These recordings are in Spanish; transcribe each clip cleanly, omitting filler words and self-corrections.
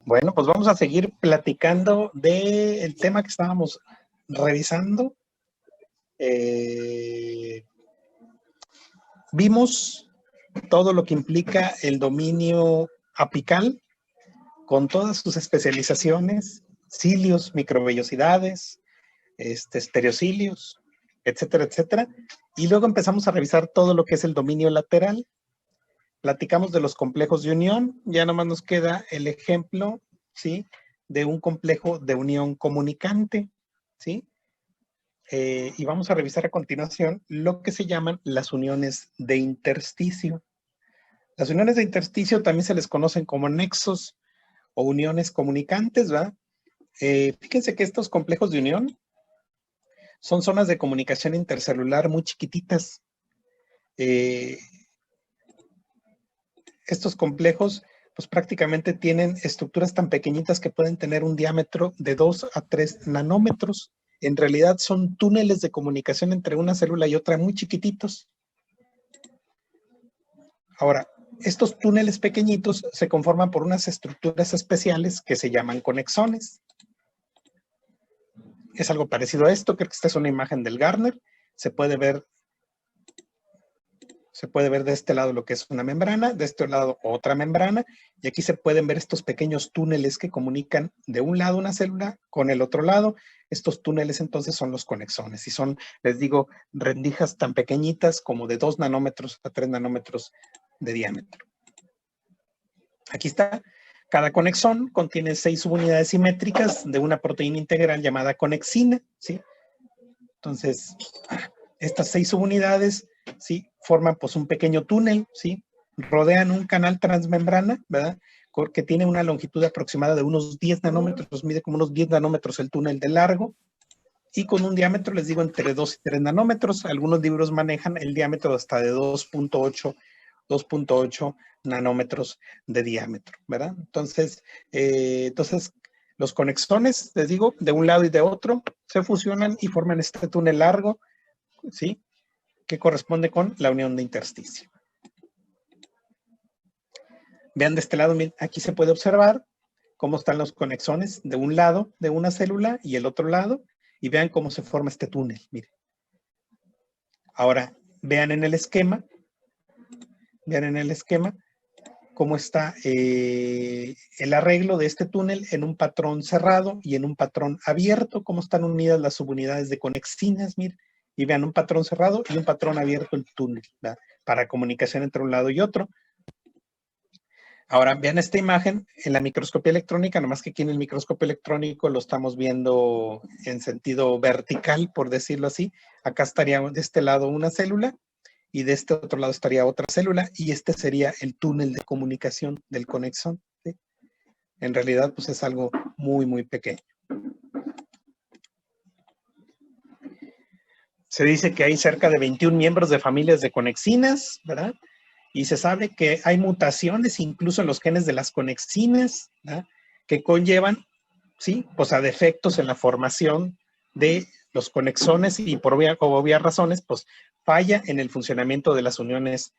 Bueno, pues vamos a seguir platicando del tema que estábamos revisando. Vimos todo lo que implica el dominio apical con todas sus especializaciones, cilios, microvellosidades, estereocilios, etcétera, etcétera. Y luego empezamos a revisar todo lo que es el dominio lateral. Platicamos de los complejos de unión, ya nomás nos queda el ejemplo, ¿sí? De un complejo de unión comunicante, ¿sí? Y vamos a revisar a continuación lo que se llaman las uniones de intersticio. Las uniones de intersticio también se les conocen como nexos o uniones comunicantes, ¿verdad? Fíjense que estos complejos de unión son zonas de comunicación intercelular muy chiquititas. Estos complejos pues prácticamente tienen estructuras tan pequeñitas que pueden tener un diámetro de 2 a 3 nanómetros. En realidad son túneles de comunicación entre una célula y otra muy chiquititos. Ahora, estos túneles pequeñitos se conforman por unas estructuras especiales que se llaman conexones. Es algo parecido a esto, creo que esta es una imagen del Gardner. Se puede ver de este lado lo que es una membrana, de este lado otra membrana, y aquí se pueden ver estos pequeños túneles que comunican de un lado una célula con el otro lado. Estos túneles entonces son los conexones y son, les digo, rendijas tan pequeñitas como de 2 nanómetros a 3 nanómetros de diámetro. Aquí está. Cada conexón contiene 6 subunidades simétricas de una proteína integral llamada conexina, ¿sí? Entonces, estas 6 subunidades, ¿sí? Forman pues un pequeño túnel, ¿sí? Rodean un canal transmembrana, ¿verdad? Que tiene una longitud aproximada de unos 10 nanómetros, mide como unos 10 nanómetros el túnel de largo, y con un diámetro, les digo, entre 2 y 3 nanómetros. Algunos libros manejan el diámetro hasta de 2.8 nanómetros de diámetro, ¿verdad? Entonces, los conexones, les digo, de un lado y de otro, se fusionan y forman este túnel largo, ¿sí? Que corresponde con la unión de intersticio. Vean de este lado, aquí se puede observar cómo están los conexones de un lado de una célula y el otro lado, y vean cómo se forma este túnel, miren. Ahora, vean en el esquema cómo está el arreglo de este túnel en un patrón cerrado y en un patrón abierto, cómo están unidas las subunidades de conexinas, miren, y vean un patrón cerrado y un patrón abierto el túnel, ¿verdad? Para comunicación entre un lado y otro. Ahora, vean esta imagen en la microscopía electrónica, nomás que aquí en el microscopio electrónico lo estamos viendo en sentido vertical, por decirlo así. Acá estaría de este lado una célula y de este otro lado estaría otra célula, y este sería el túnel de comunicación del conexón, ¿sí? En realidad, pues es algo muy, muy pequeño. Se dice que hay cerca de 21 miembros de familias de conexinas, ¿verdad? Y se sabe que hay mutaciones incluso en los genes de las conexinas, ¿verdad? Que conllevan, ¿sí? Pues a defectos en la formación de los conexones y por obvias razones, pues falla en el funcionamiento de las uniones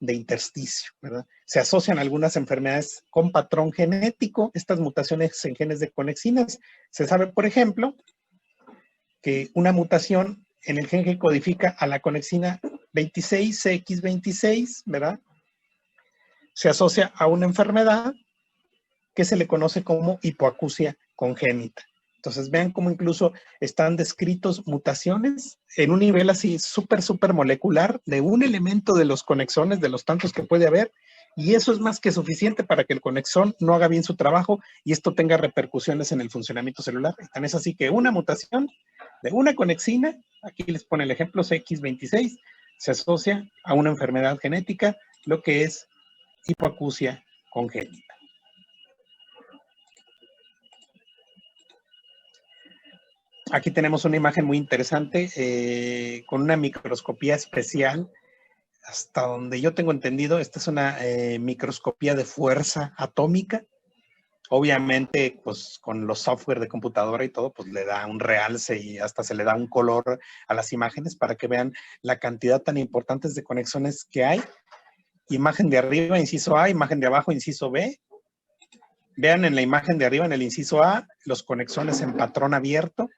de intersticio, ¿verdad? Se asocian algunas enfermedades con patrón genético, estas mutaciones en genes de conexinas. Se sabe, por ejemplo, que una mutación en el gen que codifica a la conexina 26X26, ¿verdad? Se asocia a una enfermedad que se le conoce como hipoacusia congénita. Entonces vean cómo incluso están descritos mutaciones en un nivel así súper molecular de un elemento de los conexones, de los tantos que puede haber, y eso es más que suficiente para que el conexón no haga bien su trabajo y esto tenga repercusiones en el funcionamiento celular. Tan es así que una mutación de una conexina, aquí les pone el ejemplo CX26, se asocia a una enfermedad genética, lo que es hipoacusia congénita. Aquí tenemos una imagen muy interesante con una microscopía especial. Hasta donde yo tengo entendido, esta es una microscopía de fuerza atómica. Obviamente, pues con los software de computadora y todo, pues le da un realce y hasta se le da un color a las imágenes para que vean la cantidad tan importante de conexiones que hay. Imagen de arriba, inciso A, imagen de abajo, inciso B. Vean en la imagen de arriba, en el inciso A, los conexones en patrón abierto.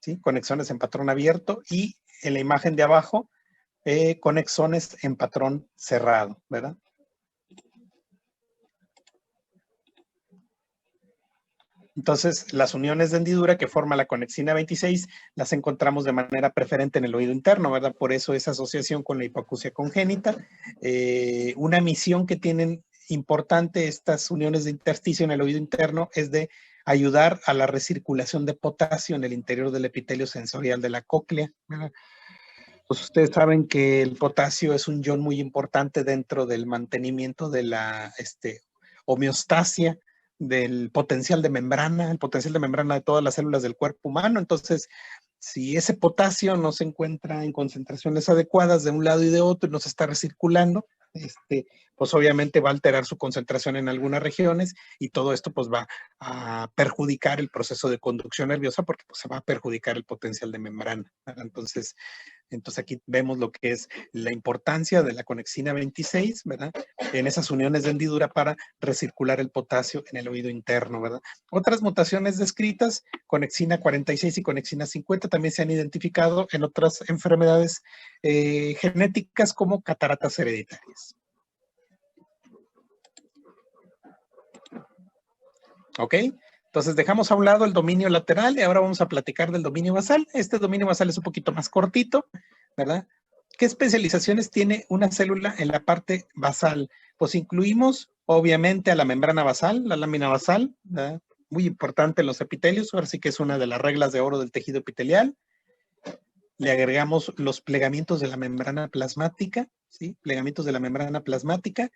¿Sí? Conexones en patrón abierto. Y en la imagen de abajo, conexones en patrón cerrado, ¿verdad? Entonces, las uniones de hendidura que forma la conexina 26 las encontramos de manera preferente en el oído interno, ¿verdad? Por eso esa asociación con la hipoacusia congénita. Una misión que tienen importante estas uniones de intersticio en el oído interno es de ayudar a la recirculación de potasio en el interior del epitelio sensorial de la cóclea, ¿verdad? Pues ustedes saben que el potasio es un ion muy importante dentro del mantenimiento de la homeostasia del potencial de membrana, el potencial de membrana de todas las células del cuerpo humano. Entonces, si ese potasio no se encuentra en concentraciones adecuadas de un lado y de otro y no se está recirculando, pues obviamente va a alterar su concentración en algunas regiones y todo esto pues va a perjudicar el proceso de conducción nerviosa porque pues, se va a perjudicar el potencial de membrana. Entonces aquí vemos lo que es la importancia de la conexina 26, ¿verdad? En esas uniones de hendidura para recircular el potasio en el oído interno, ¿verdad? Otras mutaciones descritas, conexina 46 y conexina 50, también se han identificado en otras enfermedades genéticas como cataratas hereditarias. ¿Ok? Entonces dejamos a un lado el dominio lateral y ahora vamos a platicar del dominio basal. Este dominio basal es un poquito más cortito, ¿verdad? ¿Qué especializaciones tiene una célula en la parte basal? Pues incluimos, obviamente, a la membrana basal, la lámina basal, ¿verdad? Muy importante en los epitelios, ahora sí que es una de las reglas de oro del tejido epitelial. Le agregamos los plegamientos de la membrana plasmática, ¿sí? Plegamientos de la membrana plasmática,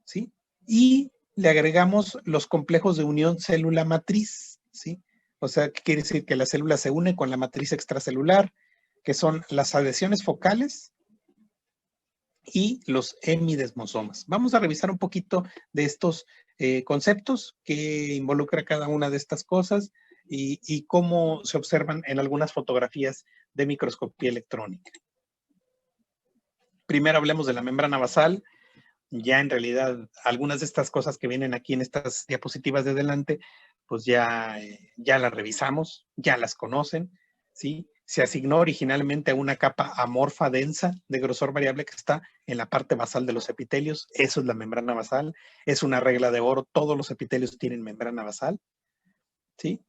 ¿sí? Y le agregamos los complejos de unión célula-matriz, ¿sí? O sea, ¿qué quiere decir? Que la célula se une con la matriz extracelular, que son las adhesiones focales y los hemidesmosomas. Vamos a revisar un poquito de estos conceptos que involucra cada una de estas cosas y cómo se observan en algunas fotografías de microscopía electrónica. Primero hablemos de la membrana basal. Ya en realidad algunas de estas cosas que vienen aquí en estas diapositivas de adelante, pues ya las revisamos, ya las conocen, ¿sí? Se asignó originalmente a una capa amorfa densa de grosor variable que está en la parte basal de los epitelios. Eso es la membrana basal. Es una regla de oro. Todos los epitelios tienen membrana basal, ¿sí?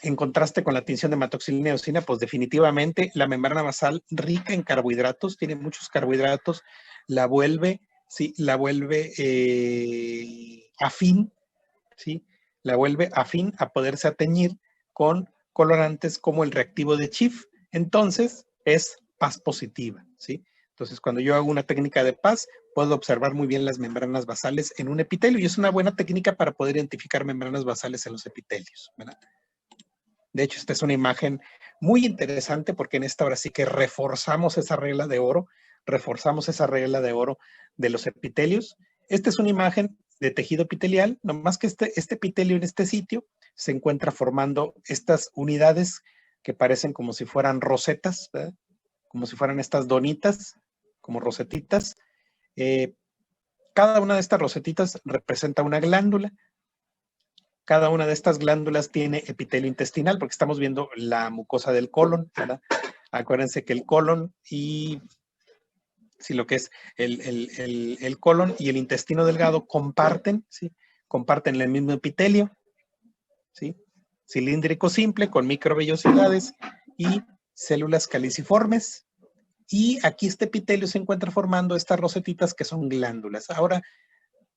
En contraste con la tinción de hematoxilina y eosina, pues definitivamente la membrana basal rica en carbohidratos, tiene muchos carbohidratos, la vuelve, ¿sí? La vuelve afín, ¿sí? La vuelve afín a poderse teñir con colorantes como el reactivo de Schiff. Entonces, es paz positiva, ¿sí? Entonces, cuando yo hago una técnica de paz, puedo observar muy bien las membranas basales en un epitelio y es una buena técnica para poder identificar membranas basales en los epitelios, ¿verdad? De hecho, esta es una imagen muy interesante porque en esta ahora sí que reforzamos esa regla de oro, de los epitelios. Esta es una imagen de tejido epitelial, nomás que este epitelio en este sitio se encuentra formando estas unidades que parecen como si fueran rosetas, ¿verdad? Como si fueran estas donitas, como rosetitas. Cada una de estas rosetitas representa una glándula. Cada una de estas glándulas tiene epitelio intestinal, porque estamos viendo la mucosa del colon, ¿verdad? Acuérdense que el colon y sí, lo que es el colon y el intestino delgado comparten, ¿sí? Comparten el mismo epitelio, ¿sí? Cilíndrico simple con microvellosidades y células caliciformes. Y aquí este epitelio se encuentra formando estas rosetitas que son glándulas. Ahora,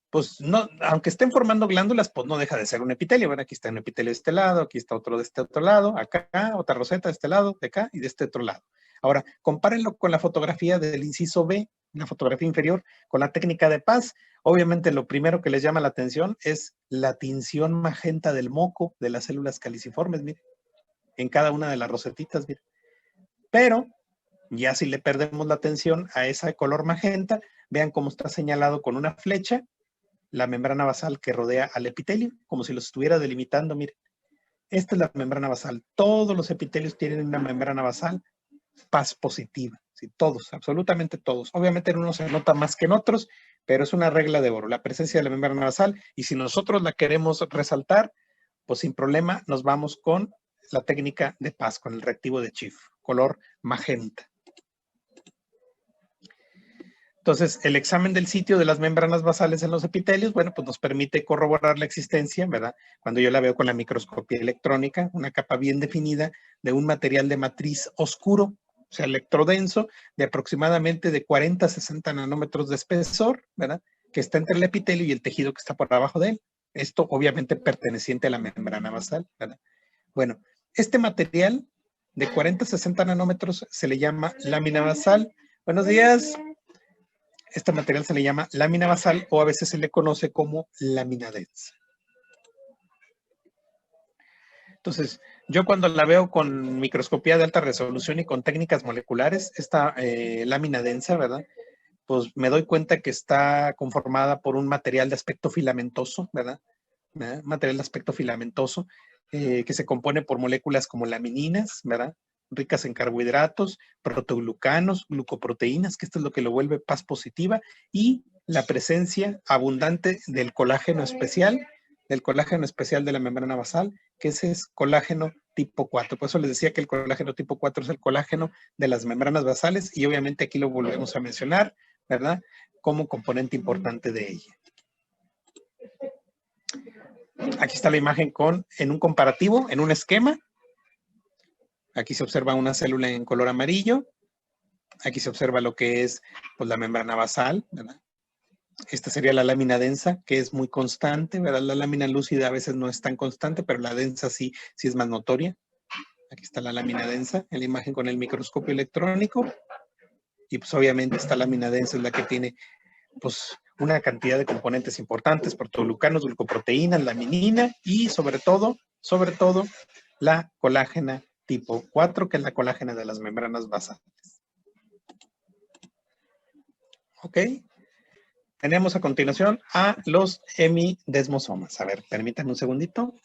pues no, aunque estén formando glándulas, pues no deja de ser un epitelio. ¿Verdad? Aquí está un epitelio de este lado, aquí está otro de este otro lado, acá, otra roseta de este lado, de acá y de este otro lado. Ahora, compárenlo con la fotografía del inciso B, la fotografía inferior, con la técnica de Paz. Obviamente, lo primero que les llama la atención es la tinción magenta del moco de las células caliciformes, miren, en cada una de las rosetitas, miren. Pero, ya si le perdemos la atención a ese color magenta, vean cómo está señalado con una flecha la membrana basal que rodea al epitelio, como si los estuviera delimitando. Miren, esta es la membrana basal. Todos los epitelios tienen una membrana basal paz positiva, Sí, todos, absolutamente todos. Obviamente en unos se nota más que en otros, pero es una regla de oro, la presencia de la membrana basal. Y si nosotros la queremos resaltar, pues sin problema nos vamos con la técnica de Paz, con el reactivo de Schiff, color magenta. Entonces, el examen del sitio de las membranas basales en los epitelios, bueno, pues nos permite corroborar la existencia, ¿verdad? Cuando yo la veo con la microscopía electrónica, una capa bien definida de un material de matriz oscuro, o sea, electrodenso, de aproximadamente de 40 a 60 nanómetros de espesor, ¿verdad? Que está entre el epitelio y el tejido que está por abajo de él. Esto obviamente perteneciente a la membrana basal, ¿verdad? Bueno, este material de 40 a 60 nanómetros se le llama lámina basal. Buenos días. Este material se le llama lámina basal o a veces se le conoce como lámina densa. Entonces, yo cuando la veo con microscopía de alta resolución y con técnicas moleculares, esta lámina densa, ¿verdad? Pues me doy cuenta que está conformada por un material de aspecto filamentoso, ¿verdad? Material de aspecto filamentoso que se compone por moléculas como lamininas, ¿verdad? Ricas en carbohidratos, protoglucanos, glucoproteínas, que esto es lo que lo vuelve paz positiva, y la presencia abundante del colágeno especial de la membrana basal, que ese es colágeno tipo 4. Por eso les decía que el colágeno tipo 4 es el colágeno de las membranas basales y obviamente aquí lo volvemos a mencionar, ¿verdad? Como componente importante de ella. Aquí está la imagen en un comparativo, en un esquema. Aquí se observa una célula en color amarillo. Aquí se observa lo que es pues, la membrana basal, ¿verdad? Esta sería la lámina densa, que es muy constante, ¿verdad? La lámina lúcida a veces no es tan constante, pero la densa sí es más notoria. Aquí está la lámina densa, en la imagen con el microscopio electrónico. Y pues obviamente esta lámina densa es la que tiene pues una cantidad de componentes importantes, protoglucanos, glucoproteínas, laminina y sobre todo, la colágena tipo 4, que es la colágena de las membranas basales. ¿Ok? Tenemos a continuación a los hemidesmosomas. A ver, permítanme un segundito.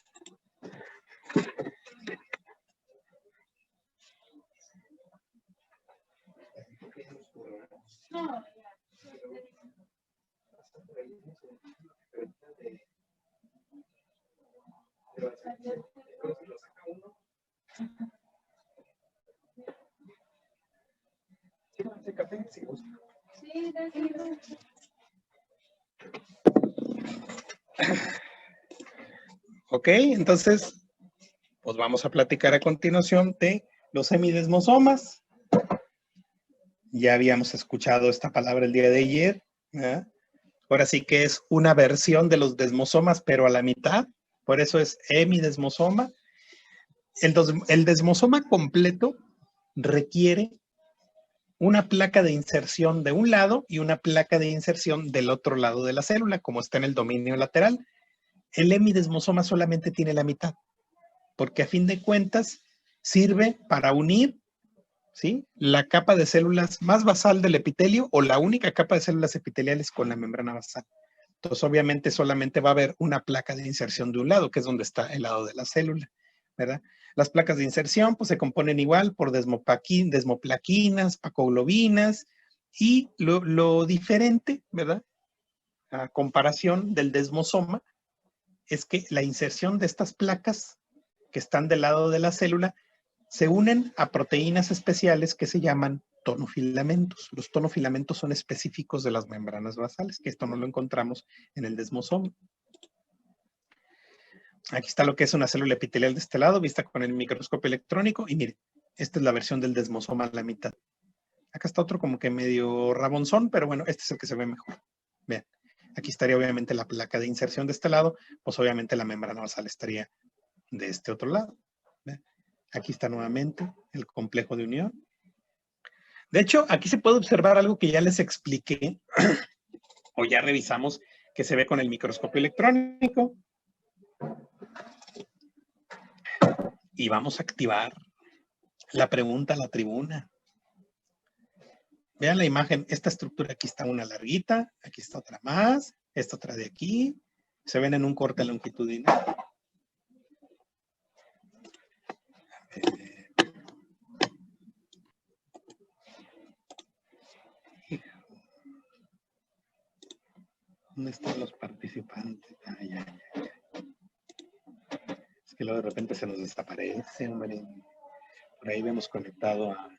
Ok, entonces, pues vamos a platicar a continuación de los hemidesmosomas. Ya habíamos escuchado esta palabra el día de ayer, ¿eh? Ahora sí que es una versión de los desmosomas, pero a la mitad. Por eso es hemidesmosoma. El desmosoma completo requiere una placa de inserción de un lado y una placa de inserción del otro lado de la célula, como está en el dominio lateral. El hemidesmosoma solamente tiene la mitad, porque a fin de cuentas sirve para unir, ¿sí?, la capa de células más basal del epitelio o la única capa de células epiteliales con la membrana basal. Entonces, obviamente, solamente va a haber una placa de inserción de un lado, que es donde está el lado de la célula, ¿verdad? Las placas de inserción, pues, se componen igual por desmoplaquinas, pacoglobinas, y lo diferente, ¿verdad?, a comparación del desmosoma, es que la inserción de estas placas que están del lado de la célula se unen a proteínas especiales que se llaman tonofilamentos. Los tonofilamentos son específicos de las membranas basales, que esto no lo encontramos en el desmosoma. Aquí está lo que es una célula epitelial de este lado, vista con el microscopio electrónico, y mire, esta es la versión del desmosoma a la mitad. Acá está otro como que medio rabonzón, pero bueno, este es el que se ve mejor. Vean, aquí estaría obviamente la placa de inserción de este lado, pues obviamente la membrana basal estaría de este otro lado. Vean, aquí está nuevamente el complejo de unión. De hecho, aquí se puede observar algo que ya les expliqué o ya revisamos, que se ve con el microscopio electrónico. Y vamos a activar la pregunta a la tribuna. Vean la imagen, esta estructura, aquí está una larguita, aquí está otra más, esta otra de aquí, se ven en un corte longitudinal. ¿Dónde están los participantes? Ya. Es que luego de repente se nos desaparece, hombre. Por ahí vemos conectado a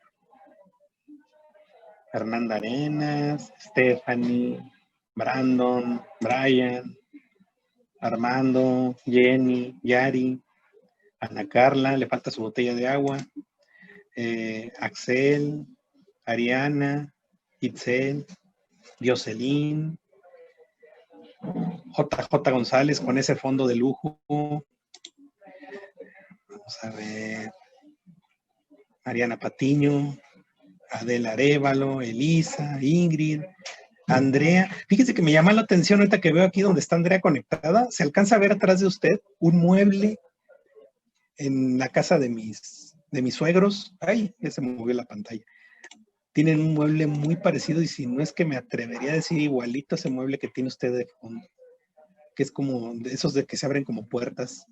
Fernanda Arenas, Stephanie, Brandon, Brian, Armando, Jenny, Yari, Ana Carla, le falta su botella de agua, Axel, Ariana, Itzel, Dioselín, JJ González con ese fondo de lujo. Vamos a ver. Mariana Patiño, Adela Arévalo, Elisa, Ingrid, Andrea. Fíjese que me llama la atención ahorita que veo aquí donde está Andrea conectada. Se alcanza a ver atrás de usted un mueble en la casa de mis suegros. Ay, ya se movió la pantalla. Tienen un mueble muy parecido y si no es que me atrevería a decir igualito a ese mueble que tiene usted de fondo, que es como de esos de que se abren como puertas.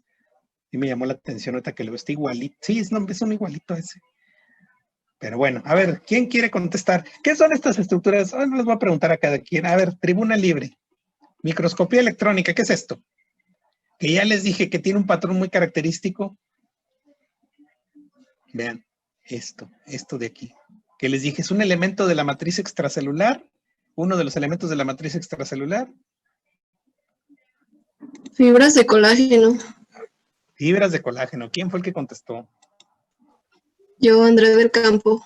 Y me llamó la atención ahorita que lo veo, está igualito. Sí, es un igualito ese. Pero bueno, a ver, ¿quién quiere contestar? ¿Qué son estas estructuras? Ahora les voy a preguntar a cada quien. A ver, tribuna libre. Microscopía electrónica, ¿qué es esto? Que ya les dije que tiene un patrón muy característico. Vean, esto de aquí. Que les dije, es un elemento de la matriz extracelular. Uno de los elementos de la matriz extracelular. Fibras de colágeno. Fibras de colágeno. ¿Quién fue el que contestó? Yo, Andrea del Campo.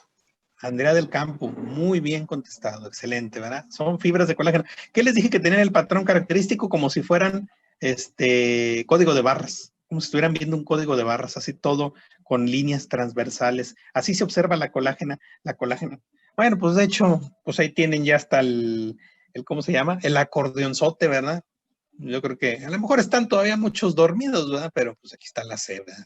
Andrea del Campo, muy bien contestado, excelente, ¿verdad? Son fibras de colágeno. ¿Qué les dije que tenían el patrón característico como si fueran código de barras? Como si estuvieran viendo un código de barras, así todo con líneas transversales. Así se observa la colágena. Bueno, pues de hecho, pues ahí tienen ya hasta el ¿cómo se llama? El acordeonzote, ¿verdad? Yo creo que a lo mejor están todavía muchos dormidos, ¿verdad? Pero pues aquí está la C, ¿verdad?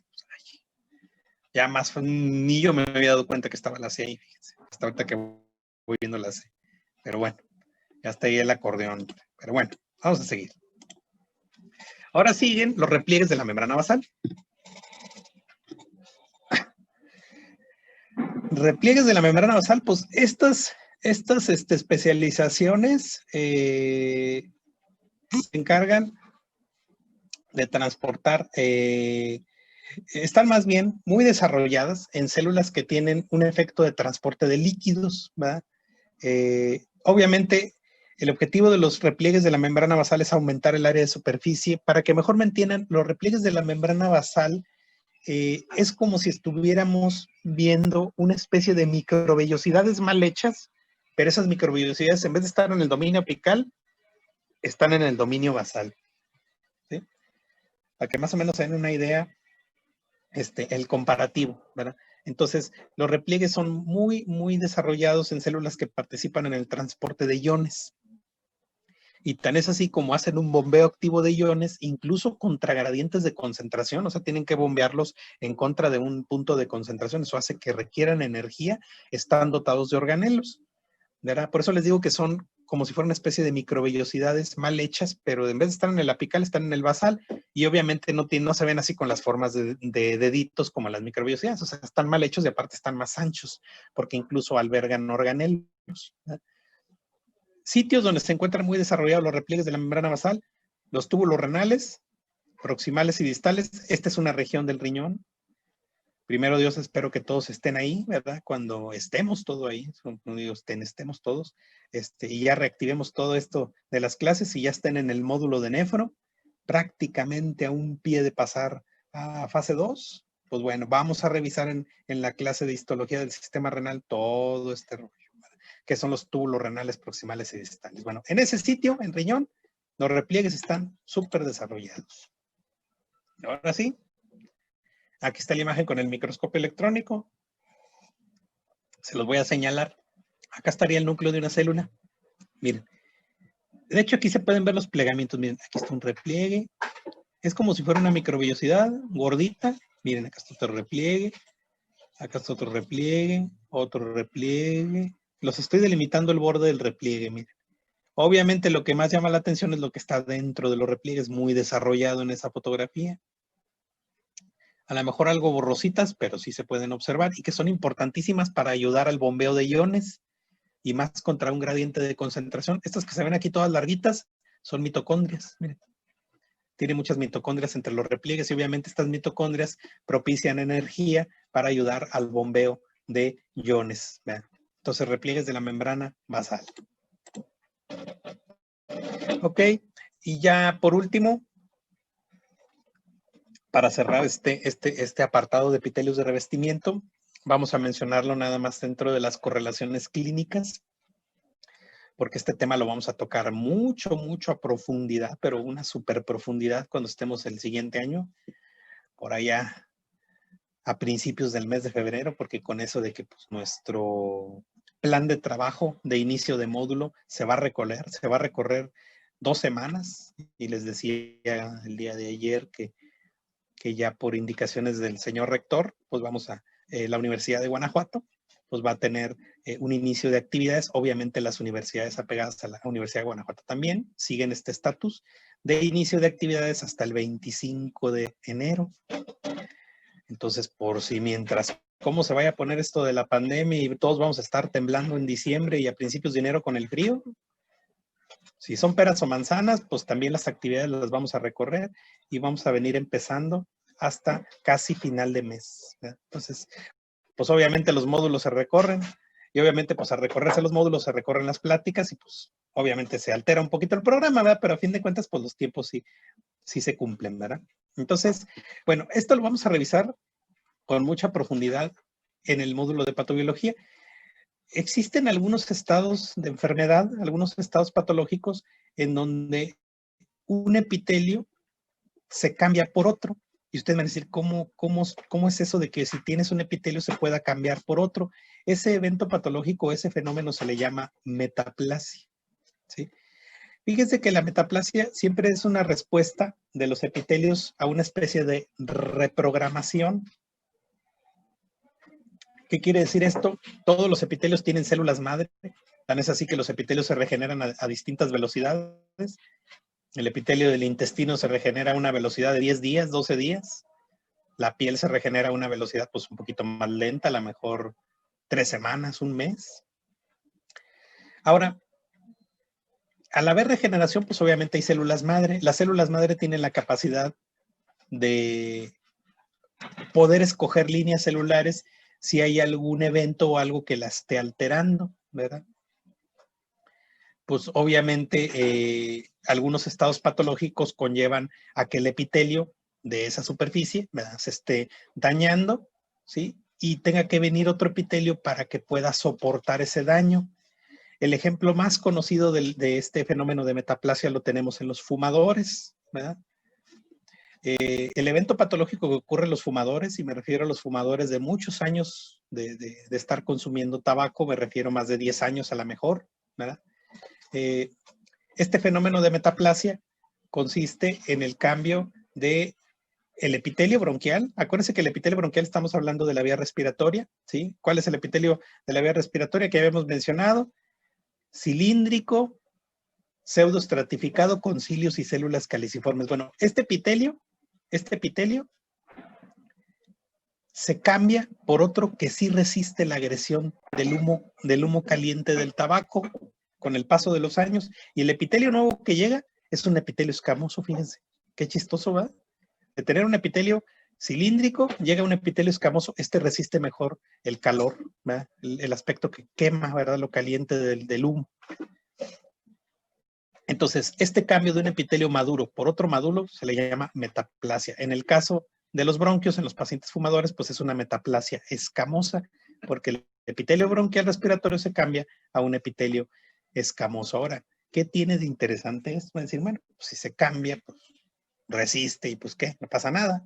Ya más, ni yo me había dado cuenta que estaba la C ahí, fíjense. Hasta ahorita que voy viendo la C. Pero bueno, ya está ahí el acordeón. Pero bueno, vamos a seguir. Ahora siguen los repliegues de la membrana basal. Repliegues de la membrana basal, pues estas especializaciones se encargan de transportar, están más bien muy desarrolladas en células que tienen un efecto de transporte de líquidos, ¿verdad? Obviamente, el objetivo de los repliegues de la membrana basal es aumentar el área de superficie. Para que mejor me entiendan, los repliegues de la membrana basal es como si estuviéramos viendo una especie de microvellosidades mal hechas, pero esas microvellosidades, en vez de estar en el dominio apical, están en el dominio basal. ¿Sí? Para que más o menos se den una idea, el comparativo, ¿verdad? Entonces, los repliegues son muy, muy desarrollados en células que participan en el transporte de iones. Y tan es así como hacen un bombeo activo de iones, incluso contra gradientes de concentración, o sea, tienen que bombearlos en contra de un punto de concentración. Eso hace que requieran energía, están dotados de organelos, ¿verdad? Por eso les digo que son como si fuera una especie de microvellosidades mal hechas, pero en vez de estar en el apical, están en el basal, y obviamente no se ven así con las formas de deditos como las microvellosidades, o sea, están mal hechos y aparte están más anchos, porque incluso albergan organelos, ¿verdad? Sitios donde se encuentran muy desarrollados los repliegues de la membrana basal, los túbulos renales, proximales y distales. Esta es una región del riñón. Primero Dios, espero que todos estén ahí, ¿verdad? Cuando estemos todos ahí, estemos todos, y ya reactivemos todo esto de las clases y ya estén en el módulo de néfro, prácticamente a un pie de pasar a fase 2. Pues bueno, vamos a revisar en la clase de histología del sistema renal todo este rollo, que son los túbulos renales proximales y distales. Bueno, en ese sitio, en riñón, los repliegues están súper desarrollados. Ahora sí, aquí está la imagen con el microscopio electrónico. Se los voy a señalar. Acá estaría el núcleo de una célula. Miren. De hecho, aquí se pueden ver los plegamientos. Miren, aquí está un repliegue. Es como si fuera una microvellosidad gordita. Miren, acá está otro repliegue. Acá está otro repliegue. Otro repliegue. Los estoy delimitando el borde del repliegue, miren. Obviamente lo que más llama la atención es lo que está dentro de los repliegues, muy desarrollado en esa fotografía. A lo mejor algo borrositas, pero sí se pueden observar y que son importantísimas para ayudar al bombeo de iones y más contra un gradiente de concentración. Estas que se ven aquí todas larguitas son mitocondrias, miren. Tiene muchas mitocondrias entre los repliegues y obviamente estas mitocondrias propician energía para ayudar al bombeo de iones. Vean. Entonces, repliegues de la membrana basal. Ok, y ya por último, para cerrar este apartado de epitelios de revestimiento, vamos a mencionarlo nada más dentro de las correlaciones clínicas, porque este tema lo vamos a tocar mucho a profundidad, pero una super profundidad cuando estemos el siguiente año, por allá a principios del mes de febrero, porque con eso de que pues, nuestro plan de trabajo de inicio de módulo se va a recorrer 2 semanas, y les decía el día de ayer que ya por indicaciones del señor rector, pues vamos a la Universidad de Guanajuato, pues va a tener un inicio de actividades. Obviamente las universidades apegadas a la Universidad de Guanajuato también siguen este estatus de inicio de actividades hasta el 25 de enero. Entonces, por si mientras cómo se vaya a poner esto de la pandemia y todos vamos a estar temblando en diciembre y a principios de enero con el frío, si son peras o manzanas, pues también las actividades las vamos a recorrer y vamos a venir empezando hasta casi final de mes, ¿verdad? Entonces, pues obviamente los módulos se recorren y obviamente pues al recorrerse los módulos se recorren las pláticas y pues obviamente se altera un poquito el programa, ¿verdad? Pero a fin de cuentas pues los tiempos sí se cumplen, ¿verdad? Entonces, bueno, esto lo vamos a revisar con mucha profundidad en el módulo de patobiología. Existen algunos estados de enfermedad, algunos estados patológicos en donde un epitelio se cambia por otro. Y ustedes van a decir, ¿cómo es eso de que si tienes un epitelio se pueda cambiar por otro? Ese evento patológico, ese fenómeno se le llama metaplasia, ¿sí? Fíjense que la metaplasia siempre es una respuesta de los epitelios a una especie de reprogramación. ¿Qué quiere decir esto? Todos los epitelios tienen células madre, tan es así que los epitelios se regeneran a distintas velocidades. El epitelio del intestino se regenera a una velocidad de 10 días, 12 días. La piel se regenera a una velocidad pues un poquito más lenta, a lo mejor 3 semanas, un mes. Ahora, al haber regeneración, pues obviamente hay células madre. Las células madre tienen la capacidad de poder escoger líneas celulares si hay algún evento o algo que la esté alterando, ¿verdad? Pues obviamente algunos estados patológicos conllevan a que el epitelio de esa superficie, ¿verdad?, se esté dañando, ¿sí? Y tenga que venir otro epitelio para que pueda soportar ese daño. El ejemplo más conocido de este fenómeno de metaplasia lo tenemos en los fumadores, ¿verdad? El evento patológico que ocurre en los fumadores, y me refiero a los fumadores de muchos años de estar consumiendo tabaco, me refiero a más de 10 años a lo mejor, ¿verdad? Este fenómeno de metaplasia consiste en el cambio de el epitelio bronquial. Acuérdense que el epitelio bronquial estamos hablando de la vía respiratoria, ¿sí? ¿Cuál es el epitelio de la vía respiratoria que habíamos mencionado? Cilíndrico, pseudoestratificado con cilios y células caliciformes. Bueno, este epitelio se cambia por otro que sí resiste la agresión del humo caliente del tabaco con el paso de los años, y el epitelio nuevo que llega es un epitelio escamoso. Fíjense, qué chistoso, ¿va? De tener un epitelio cilíndrico, llega un epitelio escamoso. Este resiste mejor el calor, ¿verdad? El aspecto que quema, ¿verdad?, lo caliente del humo. Entonces, este cambio de un epitelio maduro por otro maduro se le llama metaplasia. En el caso de los bronquios, en los pacientes fumadores, pues es una metaplasia escamosa, porque el epitelio bronquial respiratorio se cambia a un epitelio escamoso. Ahora, ¿qué tiene de interesante esto? Van a decir, bueno, pues si se cambia, pues resiste y pues ¿qué? No pasa nada.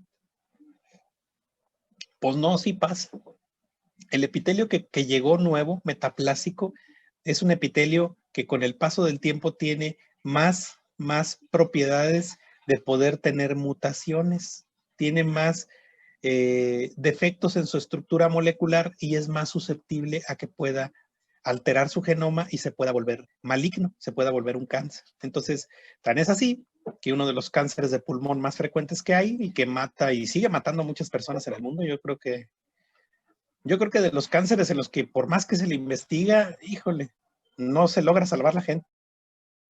Pues no, sí pasa. El epitelio que llegó nuevo, metaplásico, es un epitelio que con el paso del tiempo tiene más propiedades de poder tener mutaciones, tiene más defectos en su estructura molecular y es más susceptible a que pueda alterar su genoma y se pueda volver maligno, se pueda volver un cáncer. Entonces, tan es así que uno de los cánceres de pulmón más frecuentes que hay y que mata y sigue matando a muchas personas en el mundo, yo creo que de los cánceres en los que por más que se le investiga, híjole, no se logra salvar la gente.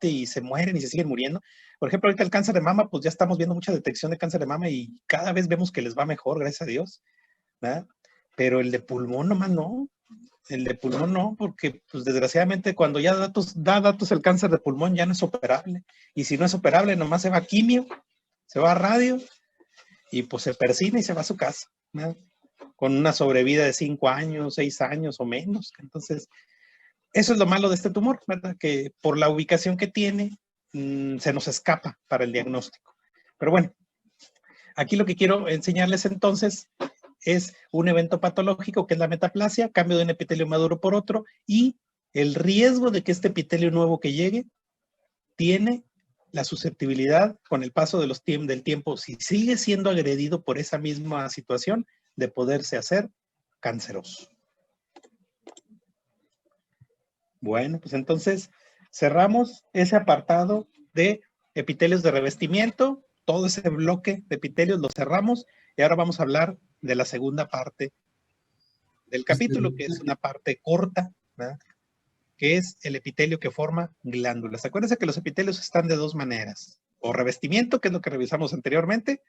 y se mueren y se siguen muriendo. Por ejemplo, ahorita el cáncer de mama, pues ya estamos viendo mucha detección de cáncer de mama y cada vez vemos que les va mejor, gracias a Dios, ¿verdad? Pero el de pulmón nomás no. El de pulmón no, porque pues desgraciadamente cuando ya da datos el cáncer de pulmón ya no es operable. Y si no es operable, nomás se va a quimio, se va a radio y pues se persina y se va a su casa, ¿verdad? Con una sobrevida de 5 años, 6 años o menos. Entonces, eso es lo malo de este tumor, ¿verdad? Que por la ubicación que tiene, se nos escapa para el diagnóstico. Pero bueno, aquí lo que quiero enseñarles entonces es un evento patológico que es la metaplasia, cambio de un epitelio maduro por otro, y el riesgo de que este epitelio nuevo que llegue tiene la susceptibilidad con el paso de del tiempo, si sigue siendo agredido por esa misma situación, de poderse hacer canceroso. Bueno, pues entonces cerramos ese apartado de epitelios de revestimiento, todo ese bloque de epitelios lo cerramos y ahora vamos a hablar de la segunda parte del capítulo, que es una parte corta, ¿verdad? Que es el epitelio que forma glándulas. Acuérdense que los epitelios están de dos maneras, o revestimiento, que es lo que revisamos anteriormente,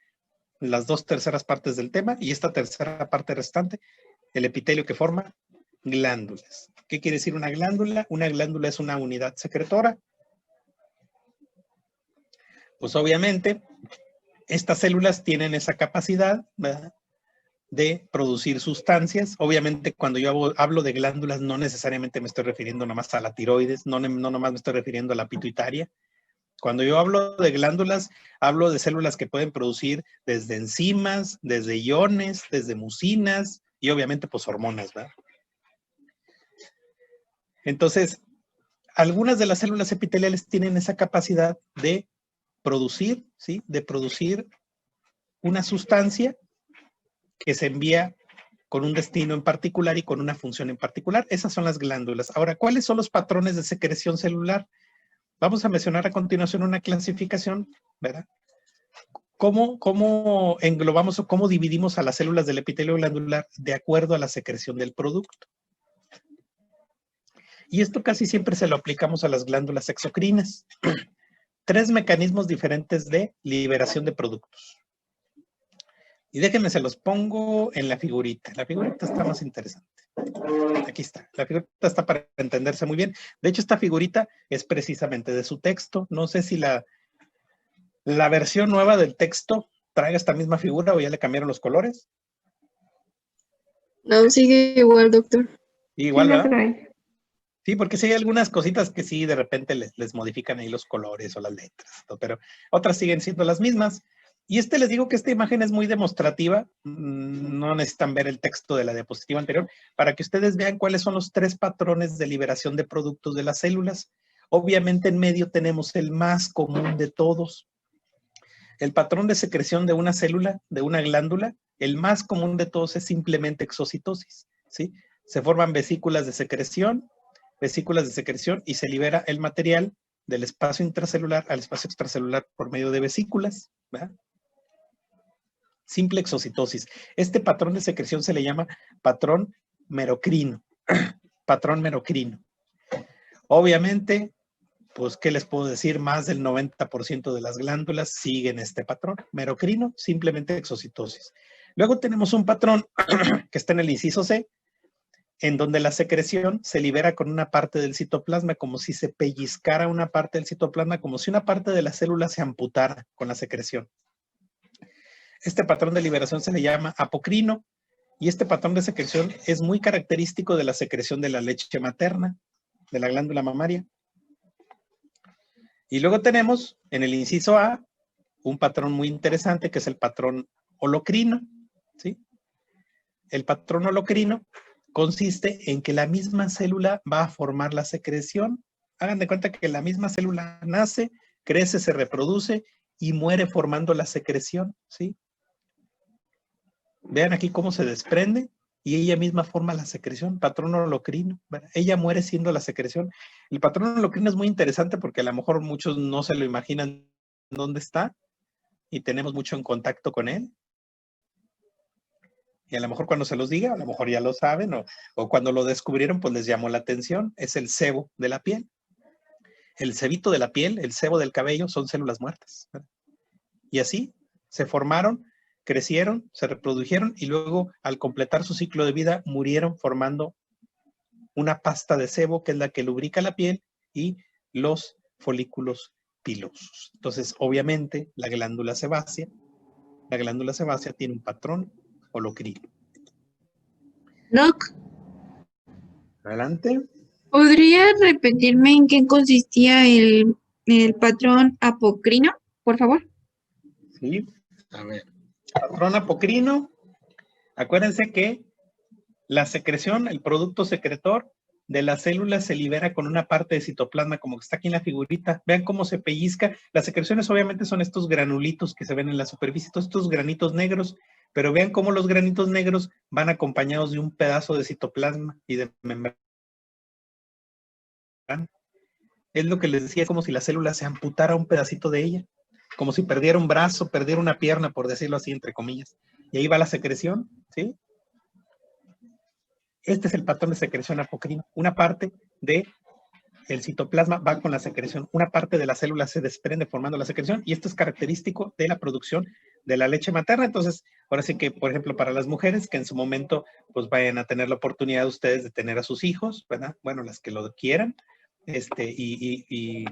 las 2/3 partes del tema, y esta tercera parte restante, el epitelio que forma glándulas. ¿Qué quiere decir una glándula? Una glándula es una unidad secretora. Pues obviamente, estas células tienen esa capacidad, ¿verdad?, de producir sustancias. Obviamente, cuando yo hablo de glándulas, no necesariamente me estoy refiriendo nomás a la tiroides, no nomás me estoy refiriendo a la pituitaria. Cuando yo hablo de glándulas, hablo de células que pueden producir desde enzimas, desde iones, desde mucinas y obviamente pues hormonas, ¿verdad? Entonces, algunas de las células epiteliales tienen esa capacidad de producir, ¿sí? De producir una sustancia que se envía con un destino en particular y con una función en particular. Esas son las glándulas. Ahora, ¿cuáles son los patrones de secreción celular? Vamos a mencionar a continuación una clasificación, ¿verdad? ¿Cómo englobamos o cómo dividimos a las células del epitelio glandular de acuerdo a la secreción del producto? Y esto casi siempre se lo aplicamos a las glándulas exocrinas. 3 mecanismos diferentes de liberación de productos. Y déjenme, se los pongo en la figurita. La figurita está más interesante. Aquí está. La figurita está para entenderse muy bien. De hecho, esta figurita es precisamente de su texto. No sé si la versión nueva del texto traiga esta misma figura o ya le cambiaron los colores. No, sigue igual, doctor. Igual, ¿verdad? Sí, porque sí hay algunas cositas que sí de repente les modifican ahí los colores o las letras, ¿no? Pero otras siguen siendo las mismas. Y les digo que esta imagen es muy demostrativa, no necesitan ver el texto de la diapositiva anterior, para que ustedes vean cuáles son los 3 patrones de liberación de productos de las células. Obviamente en medio tenemos el más común de todos. El patrón de secreción de una célula, de una glándula, el más común de todos es simplemente exocitosis, ¿sí? Se forman vesículas de secreción y se libera el material del espacio intracelular al espacio extracelular por medio de vesículas, ¿verdad? Simple exocitosis. Este patrón de secreción se le llama patrón merocrino. Patrón merocrino. Obviamente, pues, ¿qué les puedo decir? Más del 90% de las glándulas siguen este patrón merocrino, simplemente exocitosis. Luego tenemos un patrón que está en el inciso C, en donde la secreción se libera con una parte del citoplasma, como si se pellizcara una parte del citoplasma, como si una parte de la célula se amputara con la secreción. Este patrón de liberación se le llama apocrino, y este patrón de secreción es muy característico de la secreción de la leche materna, de la glándula mamaria. Y luego tenemos en el inciso A un patrón muy interesante que es el patrón holocrino, ¿sí? El patrón holocrino consiste en que la misma célula va a formar la secreción. Hagan de cuenta que la misma célula nace, crece, se reproduce y muere formando la secreción, ¿sí? Vean aquí cómo se desprende y ella misma forma la secreción, patrón holocrino, ¿verdad? Ella muere siendo la secreción. El patrón holocrino es muy interesante porque a lo mejor muchos no se lo imaginan dónde está y tenemos mucho en contacto con él. Y a lo mejor cuando se los diga, a lo mejor ya lo saben, o cuando lo descubrieron, pues les llamó la atención. Es el sebo de la piel. el sebito de la piel, el sebo del cabello, son células muertas, ¿verdad? Y así se formaron, crecieron, se reprodujeron y luego al completar su ciclo de vida murieron formando una pasta de sebo que es la que lubrica la piel y los folículos pilosos. Entonces, obviamente, la glándula sebácea tiene un patrón holocrino. Doc, Adelante. ¿podría repetirme en qué consistía el patrón apocrino, por favor? Sí, a ver. Patrón apocrino, acuérdense que la secreción, el producto secretor de la célula se libera con una parte de citoplasma, como que está aquí en la figurita. Vean cómo se pellizca. Las secreciones obviamente son estos granulitos que se ven en la superficie, todos estos granitos negros, pero vean cómo los granitos negros van acompañados de un pedazo de citoplasma y de membrana. Es lo que les decía, como si la célula se amputara un pedacito de ella, como si perdiera un brazo, perdiera una pierna, por decirlo así, entre comillas. Y ahí va la secreción, ¿sí? Este es el patrón de secreción apocrino. Una parte del citoplasma va con la secreción. Una parte de la célula se desprende formando la secreción y esto es característico de la producción de la leche materna. Entonces, ahora sí que, por ejemplo, para las mujeres que en su momento pues vayan a tener la oportunidad ustedes de tener a sus hijos, ¿verdad? Bueno, las que lo quieran,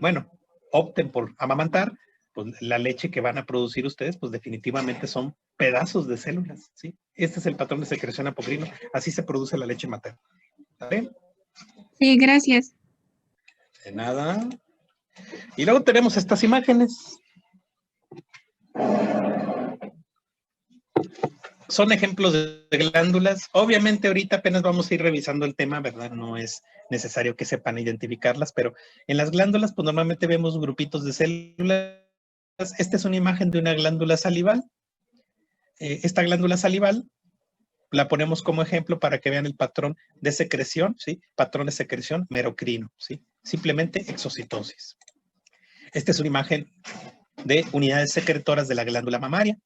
bueno, opten por amamantar, pues la leche que van a producir ustedes, pues definitivamente son pedazos de células, ¿sí? Este es el patrón de secreción apocrino. Así se produce la leche materna. ¿Vale? Sí, gracias. De nada. Y luego tenemos estas imágenes. Son ejemplos de glándulas. Obviamente ahorita apenas vamos a ir revisando el tema, ¿verdad? No es necesario que sepan identificarlas, pero en las glándulas pues normalmente vemos grupitos de células. Esta es una imagen de una glándula salival. Esta glándula salival la ponemos como ejemplo para que vean el patrón de secreción, ¿sí? Patrón de secreción merocrino, ¿sí? Simplemente exocitosis. Esta es una imagen de unidades secretoras de la glándula mamaria.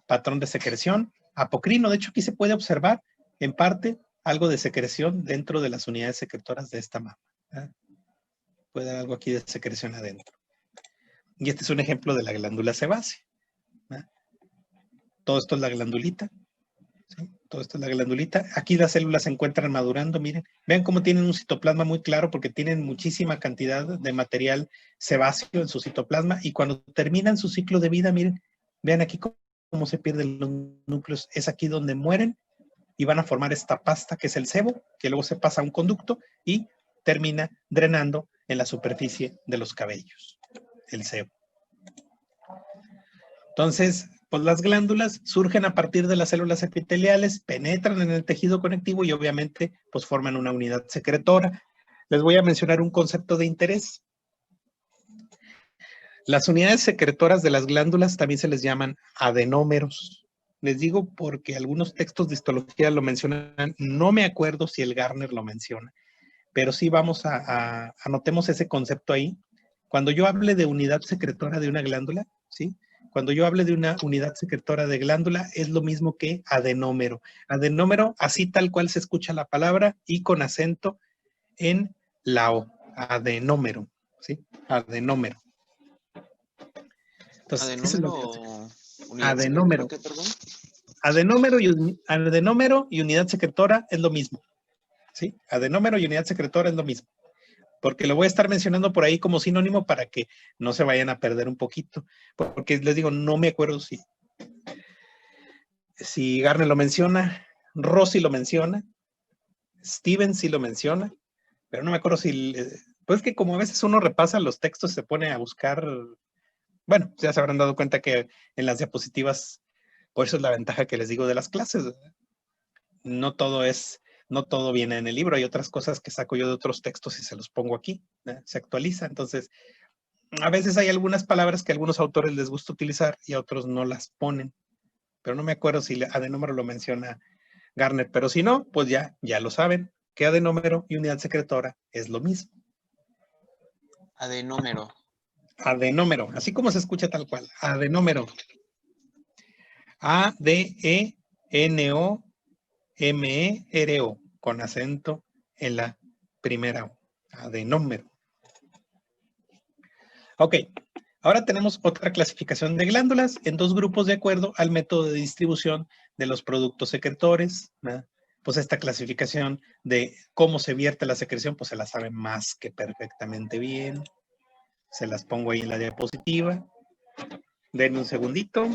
Patrón de secreción apocrino. De hecho, aquí se puede observar en parte algo de secreción dentro de las unidades secretoras de esta mama. Puede haber algo aquí de secreción adentro. Y este es un ejemplo de la glándula sebácea. Todo esto es la glandulita. ¿Sí? Todo esto es la glandulita. Aquí las células se encuentran madurando, miren. Vean cómo tienen un citoplasma muy claro porque tienen muchísima cantidad de material sebáceo en su citoplasma y cuando terminan su ciclo de vida, miren, vean aquí cómo se pierden los núcleos. Es aquí donde mueren y van a formar esta pasta que es el sebo, que luego se pasa a un conducto y termina drenando en la superficie de los cabellos, el sebo. Entonces, pues las glándulas surgen a partir de las células epiteliales, penetran en el tejido conectivo y obviamente pues forman una unidad secretora. Les voy a mencionar un concepto de interés. Las unidades secretoras de las glándulas también se les llaman adenómeros. Les digo porque algunos textos de histología lo mencionan, no me acuerdo si el Garner lo menciona, pero sí vamos anotemos ese concepto ahí. Cuando yo hable de unidad secretora de una glándula, ¿sí? Cuando yo hable de una unidad secretora de glándula, es lo mismo que adenómero. Adenómero, así tal cual se escucha la palabra y con acento en la O. Adenómero, ¿sí? Adenómero. Entonces, eso es lo que hace. Adenómero. ¿Qué, perdón? Adenómero y unidad secretora es lo mismo. ¿Sí? Adenómero y unidad secretora es lo mismo. Porque lo voy a estar mencionando por ahí como sinónimo para que no se vayan a perder un poquito. Porque les digo, no me acuerdo si Garner lo menciona, Rossi lo menciona, Steven sí lo menciona, pero no me acuerdo si... Pues que como a veces uno repasa los textos, se pone a buscar... Bueno, ya se habrán dado cuenta que en las diapositivas, por eso es la ventaja que les digo de las clases. No todo viene en el libro, hay otras cosas que saco yo de otros textos y se los pongo aquí, se actualiza. Entonces, a veces hay algunas palabras que a algunos autores les gusta utilizar y a otros no las ponen. Pero no me acuerdo si adenómero lo menciona Garner, pero si no, pues ya lo saben, que adenómero y unidad secretora es lo mismo. Adenómero. Adenómero, así como se escucha tal cual, adenómero. A-D-E-N-O-M-E-R-O, con acento en la primera O, adenómero. Ok, ahora tenemos otra clasificación de glándulas en dos grupos de acuerdo al método de distribución de los productos secretores, ¿verdad? Pues esta clasificación de cómo se vierte la secreción, pues se la sabe más que perfectamente bien. Se las pongo ahí en la diapositiva. Denme un segundito.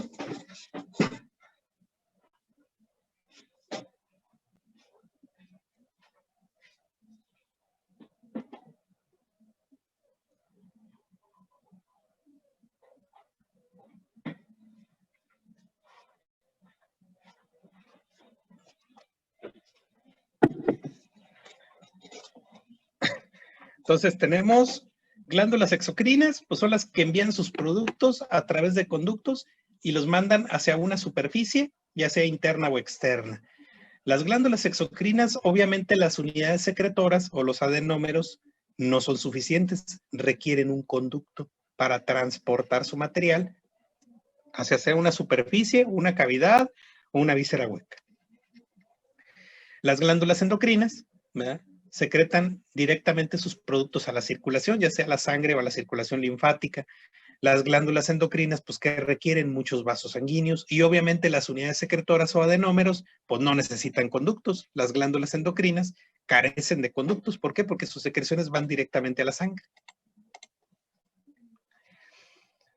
Entonces tenemos glándulas exocrinas, pues son las que envían sus productos a través de conductos y los mandan hacia una superficie, ya sea interna o externa. Las glándulas exocrinas, obviamente las unidades secretoras o los adenómeros no son suficientes, requieren un conducto para transportar su material hacia sea una superficie, una cavidad o una víscera hueca. Las glándulas endocrinas, ¿verdad?, secretan directamente sus productos a la circulación, ya sea a la sangre o a la circulación linfática. Las glándulas endocrinas, pues que requieren muchos vasos sanguíneos y obviamente las unidades secretoras o adenómeros, pues no necesitan conductos. Las glándulas endocrinas carecen de conductos. ¿Por qué? Porque sus secreciones van directamente a la sangre.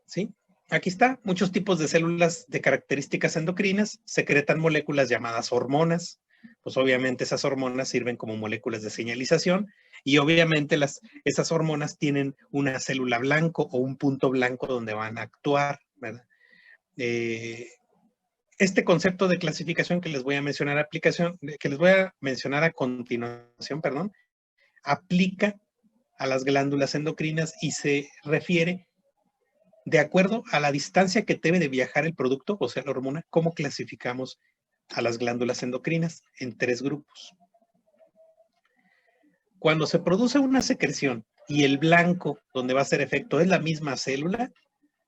¿Sí? Aquí está, muchos tipos de células de características endocrinas secretan moléculas llamadas hormonas. Pues obviamente esas hormonas sirven como moléculas de señalización y obviamente esas hormonas tienen una célula blanco o un punto blanco donde van a actuar, ¿verdad? Este concepto de clasificación que les voy a mencionar a continuación, perdón, aplica a las glándulas endocrinas y se refiere de acuerdo a la distancia que debe de viajar el producto, o sea, la hormona, cómo clasificamos a las glándulas endocrinas en tres grupos. Cuando se produce una secreción y el blanco donde va a hacer efecto es la misma célula,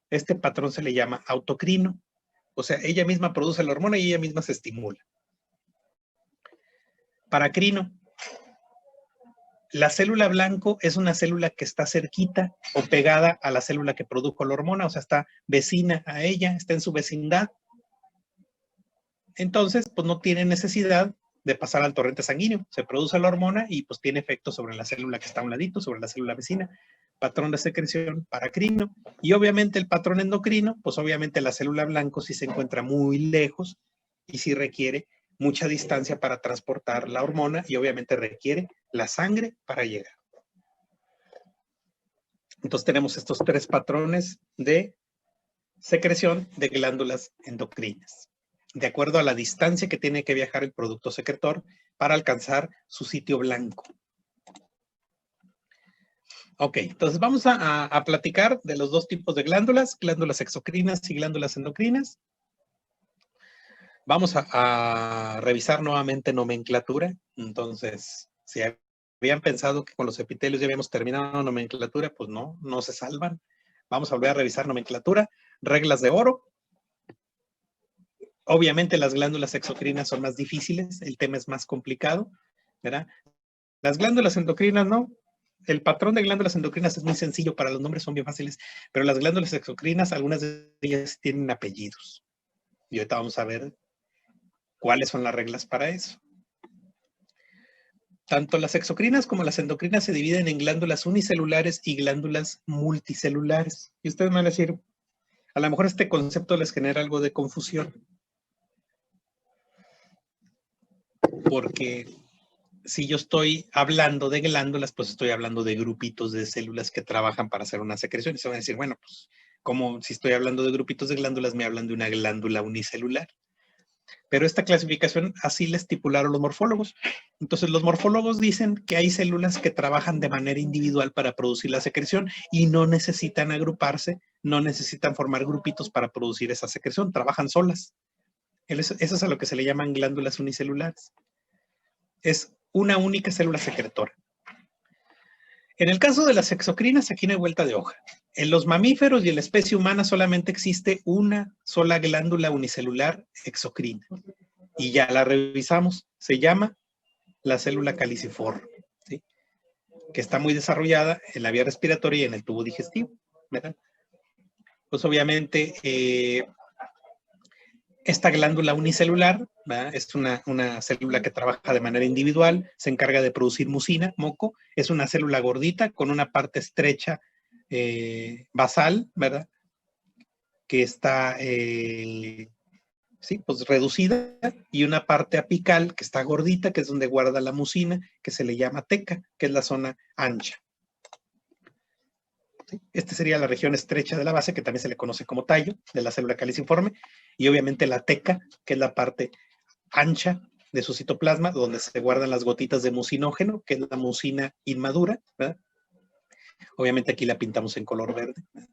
este patrón se le llama autocrino. O sea, ella misma produce la hormona y ella misma se estimula. Paracrino. La célula blanco es una célula que está cerquita o pegada a la célula que produjo la hormona, o sea, está vecina a ella, está en su vecindad. Entonces, pues no tiene necesidad de pasar al torrente sanguíneo. Se produce la hormona y pues tiene efecto sobre la célula que está a un ladito, sobre la célula vecina. Patrón de secreción paracrino. Y obviamente el patrón endocrino, pues obviamente la célula blanco sí se encuentra muy lejos y sí requiere mucha distancia para transportar la hormona y obviamente requiere la sangre para llegar. Entonces tenemos estos tres patrones de secreción de glándulas endocrinas, de acuerdo a la distancia que tiene que viajar el producto secretor para alcanzar su sitio blanco. Ok, entonces vamos a platicar de los dos tipos de glándulas exocrinas y glándulas endocrinas. Vamos a revisar nuevamente nomenclatura. Entonces, si habían pensado que con los epitelios ya habíamos terminado nomenclatura, pues no se salvan. Vamos a volver a revisar nomenclatura. Reglas de oro. Obviamente las glándulas exocrinas son más difíciles, el tema es más complicado, ¿verdad? Las glándulas endocrinas no. El patrón de glándulas endocrinas es muy sencillo, para los nombres son bien fáciles, pero las glándulas exocrinas, algunas de ellas tienen apellidos. Y ahorita vamos a ver cuáles son las reglas para eso. Tanto las exocrinas como las endocrinas se dividen en glándulas unicelulares y glándulas multicelulares. Y ustedes me van a decir, a lo mejor este concepto les genera algo de confusión. Porque si yo estoy hablando de glándulas, pues estoy hablando de grupitos de células que trabajan para hacer una secreción. Y se van a decir, bueno, pues como si estoy hablando de grupitos de glándulas, me hablan de una glándula unicelular. Pero esta clasificación así la estipularon los morfólogos. Entonces los morfólogos dicen que hay células que trabajan de manera individual para producir la secreción y no necesitan agruparse, no necesitan formar grupitos para producir esa secreción, trabajan solas. Eso es a lo que se le llaman glándulas unicelulares. Es una única célula secretora. En el caso de las exocrinas, aquí no hay vuelta de hoja. En los mamíferos y en la especie humana solamente existe una sola glándula unicelular exocrina. Y ya la revisamos. Se llama la célula caliciforme, ¿sí?, que está muy desarrollada en la vía respiratoria y en el tubo digestivo. ¿verdad? Pues obviamente esta glándula unicelular, ¿verdad? Es una célula que trabaja de manera individual, se encarga de producir mucina, moco, es una célula gordita con una parte estrecha basal, ¿verdad? Que está sí, pues reducida, y una parte apical que está gordita, que es donde guarda la mucina, que se le llama teca, que es la zona ancha. ¿Sí? Esta sería la región estrecha de la base, que también se le conoce como tallo de la célula caliciforme, y obviamente la teca, que es la parte ancha de su citoplasma, donde se guardan las gotitas de mucinógeno, que es la mucina inmadura, ¿verdad? Obviamente aquí la pintamos en color verde, ¿verdad?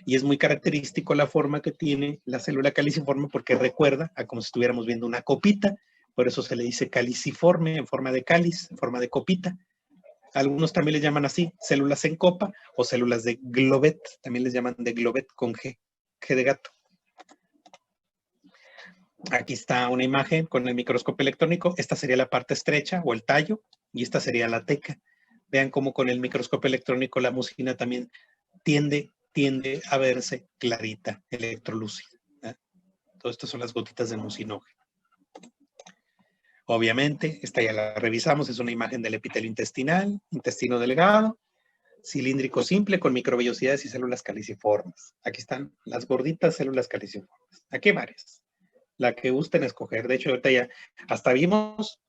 Y es muy característico la forma que tiene la célula caliciforme, porque recuerda a como si estuviéramos viendo una copita, por eso se le dice caliciforme, en forma de cáliz, en forma de copita. Algunos también le llaman así, células en copa o células de globet, también les llaman de globet con G, G de gato. Aquí está una imagen con el microscopio electrónico, esta sería la parte estrecha o el tallo, y esta sería la teca. Vean cómo con el microscopio electrónico la mucina también tiende a verse clarita, electrolúcida. Todo esto son las gotitas de mucinógeno. Obviamente, esta ya la revisamos, es una imagen del epitelio intestinal, intestino delgado, cilíndrico simple con microvellosidades y células caliciformes. Aquí están las gorditas células caliciformes. Aquí hay varias. La que gusten escoger. De hecho, ahorita ya hasta vimos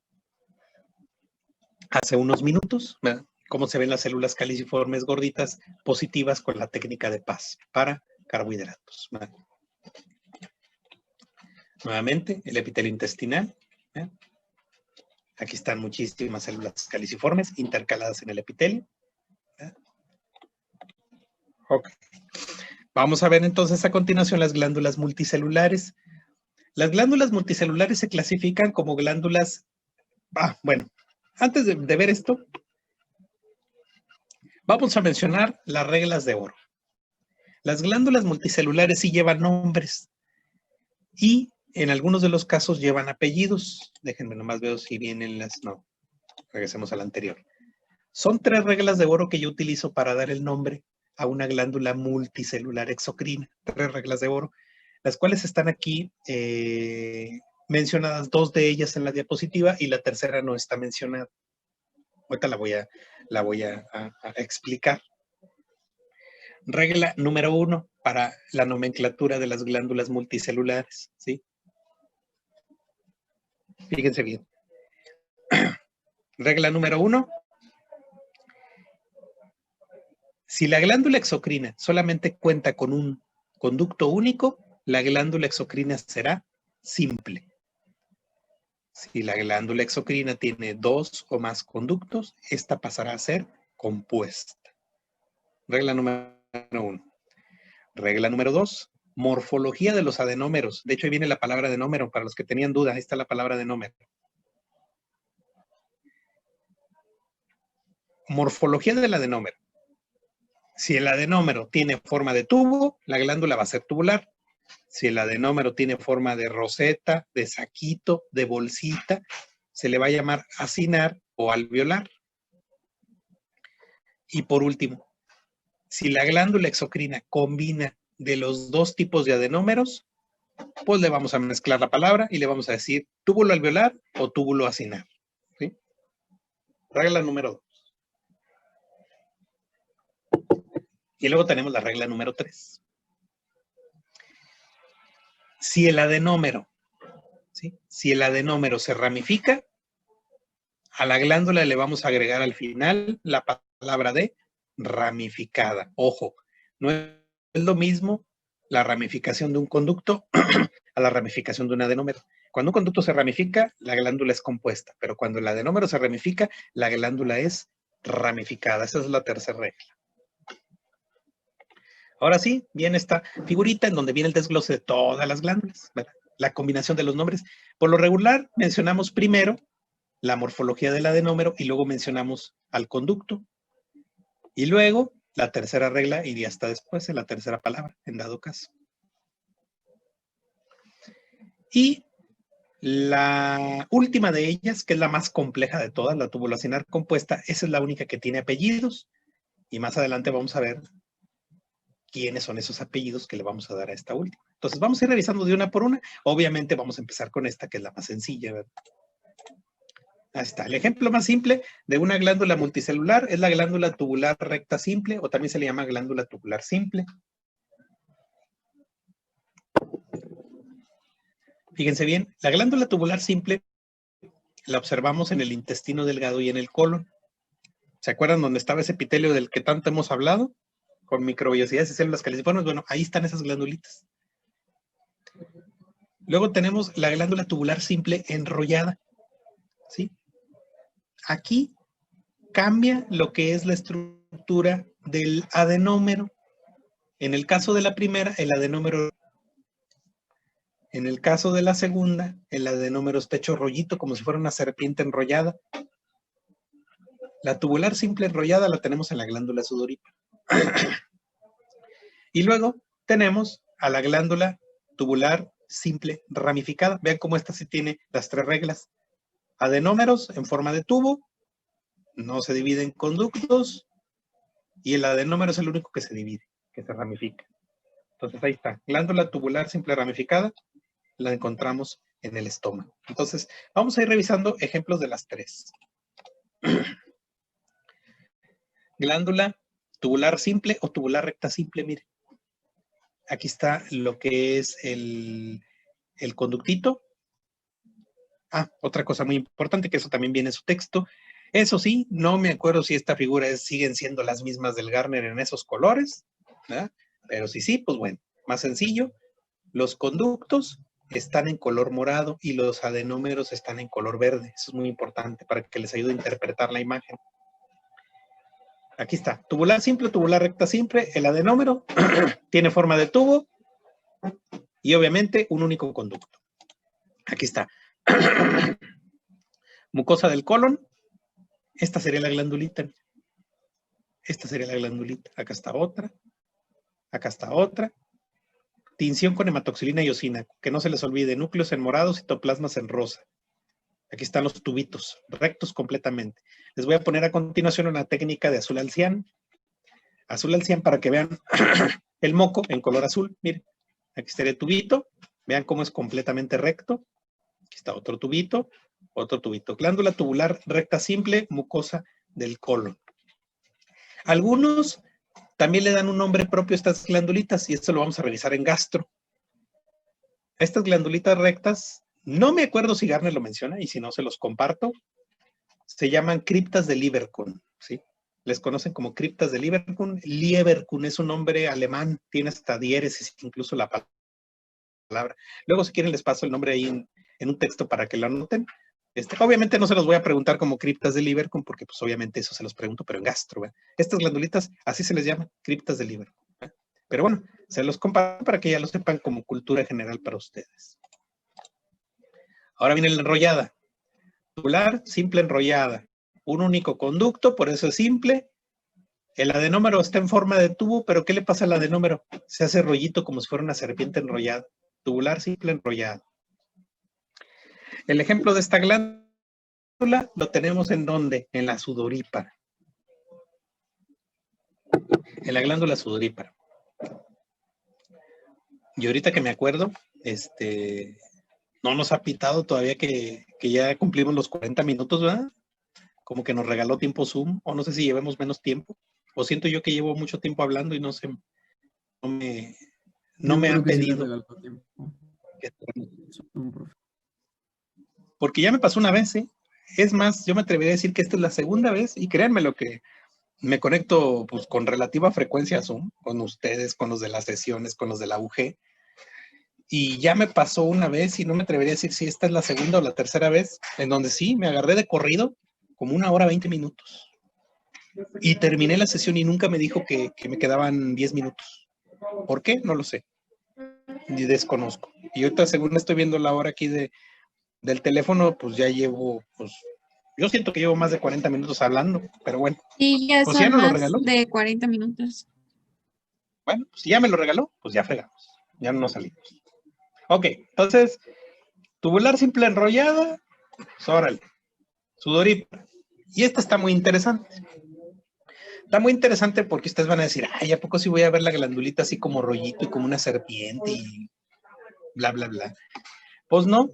hace unos minutos, ¿verdad?, cómo se ven las células caliciformes gorditas positivas con la técnica de Paz para carbohidratos, ¿verdad? Nuevamente, el epitelio intestinal, ¿verdad? Aquí están muchísimas células caliciformes intercaladas en el epitelio, ¿verdad? Ok. Vamos a ver entonces a continuación las glándulas multicelulares. Las glándulas multicelulares se clasifican como glándulas... bueno, antes de ver esto, vamos a mencionar las reglas de oro. Las glándulas multicelulares sí llevan nombres y en algunos de los casos llevan apellidos. Déjenme nomás ver si vienen las... No, regresemos a la anterior. Son 3 reglas de oro que yo utilizo para dar el nombre a una glándula multicelular exocrina. 3 reglas de oro, las cuales están aquí mencionadas, 2 de ellas en la diapositiva y la tercera no está mencionada. Ahorita la voy a explicar. Regla número 1 para la nomenclatura de las glándulas multicelulares, ¿sí? Fíjense bien. Regla número 1. Si la glándula exocrina solamente cuenta con un conducto único, la glándula exocrina será simple. Si la glándula exocrina tiene 2 o más conductos, esta pasará a ser compuesta. Regla número 1. Regla número 2. Morfología de los adenómeros. De hecho, ahí viene la palabra adenómero. Para los que tenían duda, ahí está la palabra adenómero. Morfología del adenómero. Si el adenómero tiene forma de tubo, la glándula va a ser tubular. Si el adenómero tiene forma de roseta, de saquito, de bolsita, se le va a llamar acinar o alveolar. Y por último, si la glándula exocrina combina de los 2 tipos de adenómeros, pues le vamos a mezclar la palabra y le vamos a decir túbulo alveolar o túbulo acinar. ¿Sí? Regla número 2. Y luego tenemos la regla número 3. Si el adenómero, ¿sí?, si el adenómero se ramifica, a la glándula le vamos a agregar al final la palabra de ramificada. Ojo, no es lo mismo la ramificación de un conducto a la ramificación de un adenómero. Cuando un conducto se ramifica, la glándula es compuesta, pero cuando el adenómero se ramifica, la glándula es ramificada. Esa es la tercera regla. Ahora sí, viene esta figurita en donde viene el desglose de todas las glándulas, ¿verdad? La combinación de los nombres. Por lo regular, mencionamos primero la morfología del adenómero y luego mencionamos al conducto. Y luego, la tercera regla iría hasta después, en la tercera palabra, en dado caso. Y la última de ellas, que es la más compleja de todas, la túbulo-acinar compuesta, esa es la única que tiene apellidos. Y más adelante vamos a ver quiénes son esos apellidos que le vamos a dar a esta última. Entonces vamos a ir revisando de una por una. Obviamente vamos a empezar con esta, que es la más sencilla, ¿verdad? Ahí está. El ejemplo más simple de una glándula multicelular es la glándula tubular recta simple, o también se le llama glándula tubular simple. Fíjense bien, la glándula tubular simple la observamos en el intestino delgado y en el colon. ¿Se acuerdan dónde estaba ese epitelio del que tanto hemos hablado? Con microvellosidades y células caliciformes. Bueno, ahí están esas glandulitas. Luego tenemos la glándula tubular simple enrollada. ¿Sí? Aquí cambia lo que es la estructura del adenómero. En el caso de la primera, el adenómero. En el caso de la segunda, el adenómero está hecho rollito, como si fuera una serpiente enrollada. La tubular simple enrollada la tenemos en la glándula sudorípara. Y luego tenemos a la glándula tubular simple ramificada. Vean cómo esta sí tiene las 3 reglas. Adenómeros en forma de tubo, no se divide en conductos, y el adenómero es el único que se divide, que se ramifica. Entonces ahí está, glándula tubular simple ramificada, la encontramos en el estómago. Entonces vamos a ir revisando ejemplos de las 3. Glándula tubular simple o tubular recta simple, mire. Aquí está lo que es el conductito. Ah, otra cosa muy importante, que eso también viene en su texto. Eso sí, no me acuerdo si esta figura siguen siendo las mismas del Garner en esos colores, ¿verdad? Pero sí, pues bueno, más sencillo. Los conductos están en color morado y los adenómeros están en color verde. Eso es muy importante para que les ayude a interpretar la imagen. Aquí está, tubular simple, tubular recta simple. El adenómero tiene forma de tubo y obviamente un único conducto. Aquí está. Mucosa del colon. Esta sería la glandulita. Esta sería la glandulita. Acá está otra. Acá está otra. Tinción con hematoxilina y eosina. Que no se les olvide. Núcleos en morado, citoplasmas en rosa. Aquí están los tubitos, rectos completamente. Les voy a poner a continuación una técnica de azul al cian. Azul al cian para que vean el moco en color azul. Miren, aquí está el tubito. Vean cómo es completamente recto. Aquí está otro tubito. Otro tubito. Glándula tubular recta simple, mucosa del colon. Algunos también le dan un nombre propio a estas glandulitas y esto lo vamos a revisar en gastro. Estas glandulitas rectas, no me acuerdo si Garner lo menciona y si no se los comparto, se llaman criptas de Lieberkühn, ¿sí? Les conocen como criptas de Lieberkühn. Lieberkühn es un nombre alemán, tiene hasta diéresis, incluso la palabra. Luego si quieren les paso el nombre ahí en un texto para que lo anoten. Obviamente no se los voy a preguntar como criptas de Lieberkühn, porque pues obviamente eso se los pregunto, pero en gastro. ¿Ve? Estas glandulitas, así se les llama, criptas de Lieberkühn. ¿Ve? Pero bueno, se los comparto para que ya lo sepan como cultura general para ustedes. Ahora viene la enrollada. Tubular, simple enrollada. Un único conducto, por eso es simple. El adenómero está en forma de tubo, pero ¿qué le pasa al adenómero? Se hace rollito como si fuera una serpiente enrollada. Tubular, simple enrollada. El ejemplo de esta glándula lo tenemos ¿en dónde? En la sudorípara. En la glándula sudorípara. Y ahorita que me acuerdo, no nos ha pitado todavía que ya cumplimos los 40 minutos, ¿verdad? Como que nos regaló tiempo Zoom, o no sé si llevemos menos tiempo, o siento yo que llevo mucho tiempo hablando y no me han pedido. Porque ya me pasó una vez, ¿eh? Es más, yo me atrevería a decir que esta es la segunda vez, y créanme lo que me conecto pues, con relativa frecuencia a Zoom, con ustedes, con los de las sesiones, con los de la UG, y ya me pasó una vez, y no me atrevería a decir si esta es la segunda o la tercera vez, en donde sí, me agarré de corrido, como 1 hora 20 minutos. Y terminé la sesión y nunca me dijo que me quedaban 10 minutos. ¿Por qué? No lo sé. Y desconozco. Y ahorita, según estoy viendo la hora aquí del teléfono, pues ya llevo, pues, yo siento que llevo más de 40 minutos hablando, pero bueno. Sí, ya pues son ya no lo más regaló. de 40 minutos. Bueno, pues si ya me lo regaló, pues ya fregamos. Ya no nos salimos. Ok, entonces, tubular simple enrollada, pues órale. Sudorípara. Y esta está muy interesante. Está muy interesante porque ustedes van a decir, ay, ¿a poco sí voy a ver la glandulita así como rollito y como una serpiente y bla, bla, bla? Pues no,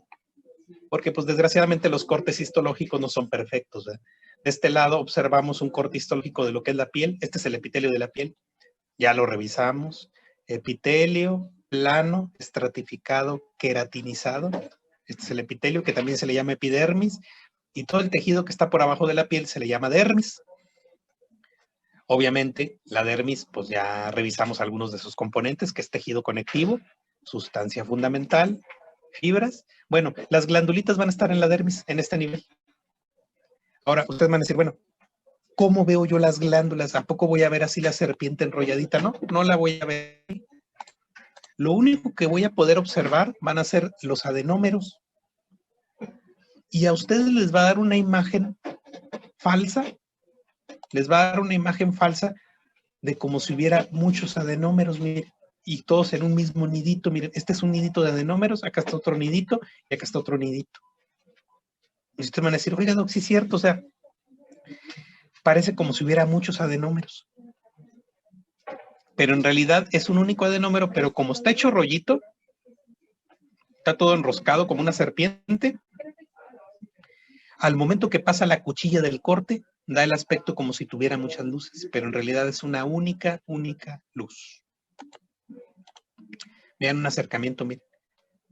porque pues desgraciadamente los cortes histológicos no son perfectos, ¿verdad? De este lado observamos un corte histológico de lo que es la piel. Este es el epitelio de la piel. Ya lo revisamos. Epitelio plano, estratificado, queratinizado. Este es el epitelio, que también se le llama epidermis. Y todo el tejido que está por abajo de la piel se le llama dermis. Obviamente, la dermis, pues ya revisamos algunos de sus componentes, que es tejido conectivo, sustancia fundamental, fibras. Bueno, las glandulitas van a estar en la dermis, en este nivel. Ahora, ustedes van a decir, bueno, ¿cómo veo yo las glándulas? ¿A poco voy a ver así la serpiente enrolladita? No, no la voy a ver. Lo único que voy a poder observar van a ser los adenómeros. Y a ustedes les va a dar una imagen falsa, de como si hubiera muchos adenómeros, miren, y todos en un mismo nidito. Miren, este es un nidito de adenómeros, acá está otro nidito, y acá está otro nidito. Y ustedes van a decir, oiga, Doc, sí es cierto, o sea, parece como si hubiera muchos adenómeros. Pero en realidad es un único adenómero, pero como está hecho rollito, está todo enroscado como una serpiente, al momento que pasa la cuchilla del corte, da el aspecto como si tuviera muchas luces, pero en realidad es una única luz. Vean un acercamiento, miren.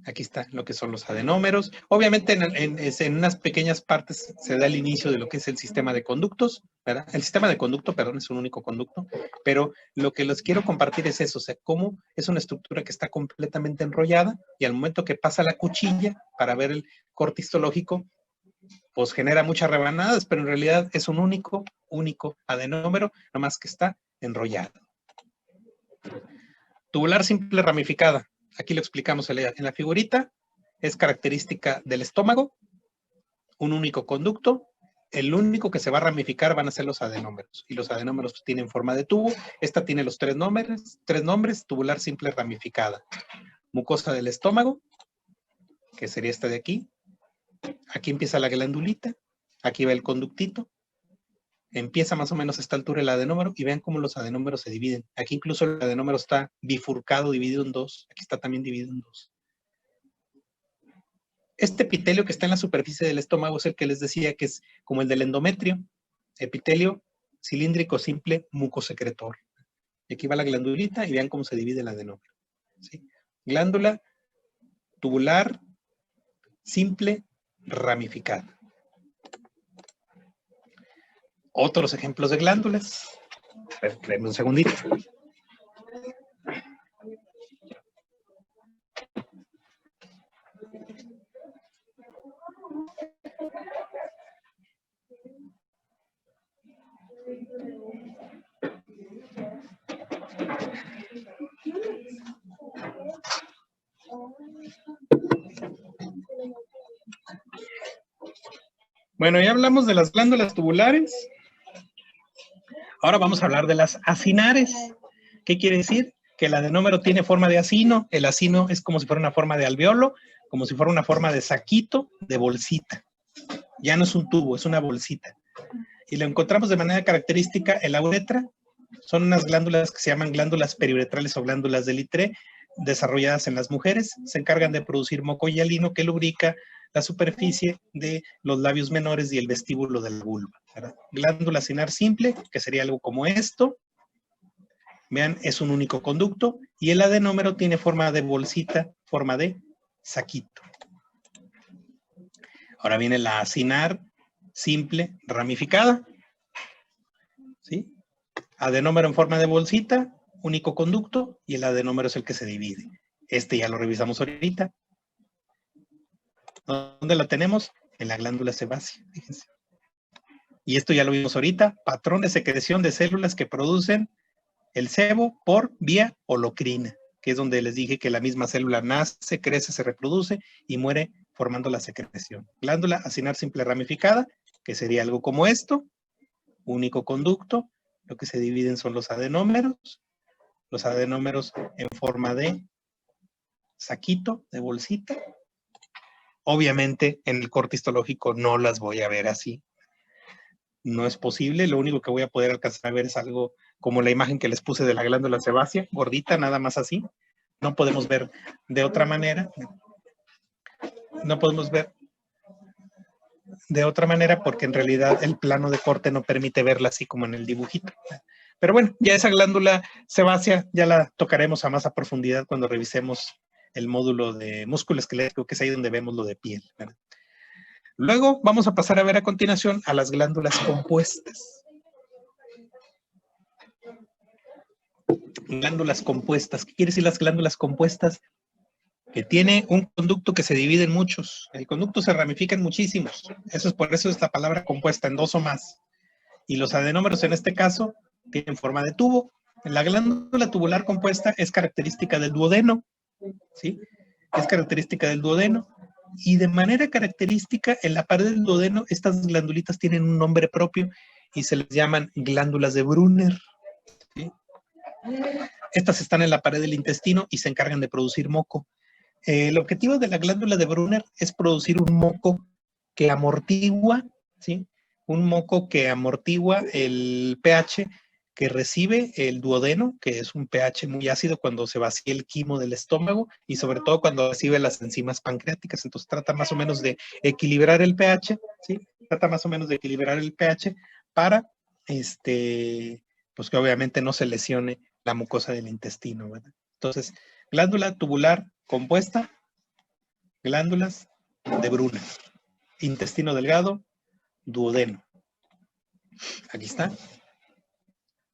Aquí está lo que son los adenómeros. Obviamente en unas pequeñas partes se da el inicio de lo que es el sistema de conductos, ¿verdad? El sistema de conducto, perdón, es un único conducto, pero lo que les quiero compartir es eso, o sea, cómo es una estructura que está completamente enrollada y al momento que pasa la cuchilla para ver el corte histológico, pues genera muchas rebanadas, pero en realidad es un único adenómero, nomás que está enrollado. Tubular simple ramificada. Aquí lo explicamos en la figurita. Es característica del estómago, un único conducto. El único que se va a ramificar van a ser los adenómeros. Y los adenómeros tienen forma de tubo. Esta tiene los tres nombres, tubular simple ramificada. Mucosa del estómago, que sería esta de aquí. Aquí empieza la glandulita. Aquí va el conductito. Empieza más o menos a esta altura el adenómero y vean cómo los adenómeros se dividen. Aquí incluso el adenómero está bifurcado, dividido en dos. Aquí está también dividido en dos. Este epitelio que está en la superficie del estómago es el que les decía que es como el del endometrio. Epitelio cilíndrico simple mucosecretor. Y aquí va la glandulita y vean cómo se divide el adenómero. ¿Sí? Glándula tubular simple ramificada. Otros ejemplos de glándulas. Espérenme un segundito. Bueno, ya hablamos de las glándulas tubulares. Ahora vamos a hablar de las acinares. ¿Qué quiere decir? Que el adenómero tiene forma de acino. El acino es como si fuera una forma de alveolo, como si fuera una forma de saquito, de bolsita. Ya no es un tubo, es una bolsita. Y lo encontramos de manera característica en la uretra. Son unas glándulas que se llaman glándulas periuretrales o glándulas de Littré, desarrolladas en las mujeres. Se encargan de producir moco hialino que lubrica la superficie de los labios menores y el vestíbulo de la vulva, ¿verdad? Glándula acinar simple, que sería algo como esto. Vean, es un único conducto. Y el adenómero tiene forma de bolsita, forma de saquito. Ahora viene la acinar simple ramificada. ¿Sí? Adenómero en forma de bolsita, único conducto, y el adenómero es el que se divide. Este ya lo revisamos ahorita. ¿Dónde la tenemos? En la glándula sebácea, fíjense. Y esto ya lo vimos ahorita, patrón de secreción de células que producen el sebo por vía holocrina, que es donde les dije que la misma célula nace, crece, se reproduce y muere formando la secreción. Glándula acinar simple ramificada, que sería algo como esto, único conducto. Lo que se dividen son los adenómeros en forma de saquito, de bolsita. Obviamente en el corte histológico no las voy a ver así. no es posible. Lo único que voy a poder alcanzar a ver es algo como la imagen que les puse de la glándula sebácea, gordita, nada más así. No podemos ver de otra manera. No podemos ver de otra manera porque en realidad el plano de corte no permite verla así como en el dibujito. Pero bueno, ya esa glándula sebácea ya la tocaremos a más a profundidad cuando revisemos el módulo de músculo esquelético, que es ahí donde vemos lo de piel, ¿verdad? Luego vamos a pasar a ver a continuación a las glándulas compuestas. Glándulas compuestas. ¿Qué quiere decir las glándulas compuestas? Que tiene un conducto que se divide en muchos. El conducto se ramifica en muchísimos. Por eso es la palabra compuesta, en 2 o más. Y los adenómeros en este caso tienen forma de tubo. La glándula tubular compuesta es característica del duodeno, ¿sí? Es característica del duodeno. Y de manera característica, en la pared del duodeno, estas glandulitas tienen un nombre propio y se les llaman glándulas de Brunner, ¿sí? Estas están en la pared del intestino y se encargan de producir moco. El objetivo de la glándula de Brunner es producir un moco que amortigua, ¿sí? Un moco que amortigua el pH que recibe el duodeno, que es un pH muy ácido cuando se vacía el quimo del estómago y sobre todo cuando recibe las enzimas pancreáticas. Entonces trata más o menos de equilibrar el pH, ¿sí? Trata más o menos de equilibrar el pH para, pues que obviamente no se lesione la mucosa del intestino, ¿verdad? Entonces, glándula tubular compuesta, glándulas de Brunner, intestino delgado, duodeno. Aquí está.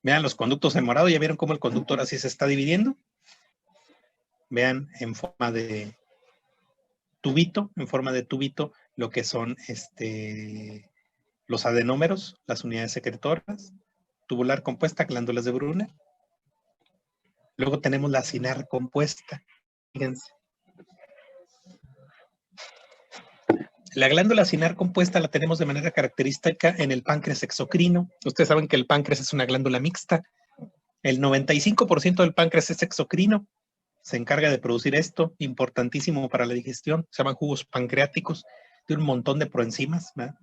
Vean los conductos en morado. ¿Ya vieron cómo el conducto ahora sí se está dividiendo? Vean en forma de tubito, lo que son los adenómeros, las unidades secretoras, tubular compuesta, glándulas de Brunner. Luego tenemos la acinar compuesta. Fíjense. La glándula acinar compuesta la tenemos de manera característica en el páncreas exocrino. Ustedes saben que el páncreas es una glándula mixta. El 95% del páncreas es exocrino. Se encarga de producir esto, importantísimo para la digestión. Se llaman jugos pancreáticos, de un montón de proenzimas, ¿verdad?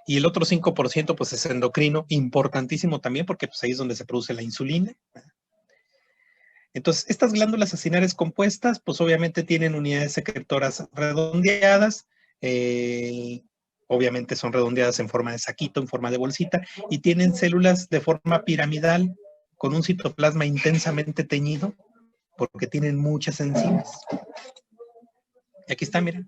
Y el otro 5% pues es endocrino, importantísimo también porque pues, ahí es donde se produce la insulina, ¿verdad? Entonces, estas glándulas acinares compuestas, pues obviamente tienen unidades secretoras redondeadas, obviamente son redondeadas en forma de saquito, en forma de bolsita, y tienen células de forma piramidal con un citoplasma intensamente teñido, porque tienen muchas enzimas. Y aquí está, miren,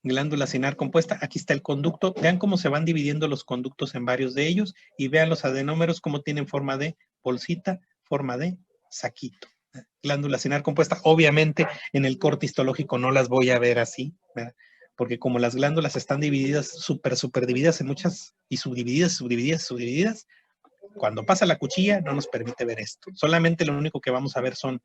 glándula acinar compuesta, aquí está el conducto. Vean cómo se van dividiendo los conductos en varios de ellos, y vean los adenómeros cómo tienen forma de bolsita, forma de saquito. Glándula acinar compuesta, obviamente en el corte histológico no las voy a ver así, ¿verdad? Porque como las glándulas están divididas, súper divididas en muchas y subdivididas, cuando pasa la cuchilla no nos permite ver esto. Solamente lo único que vamos a ver son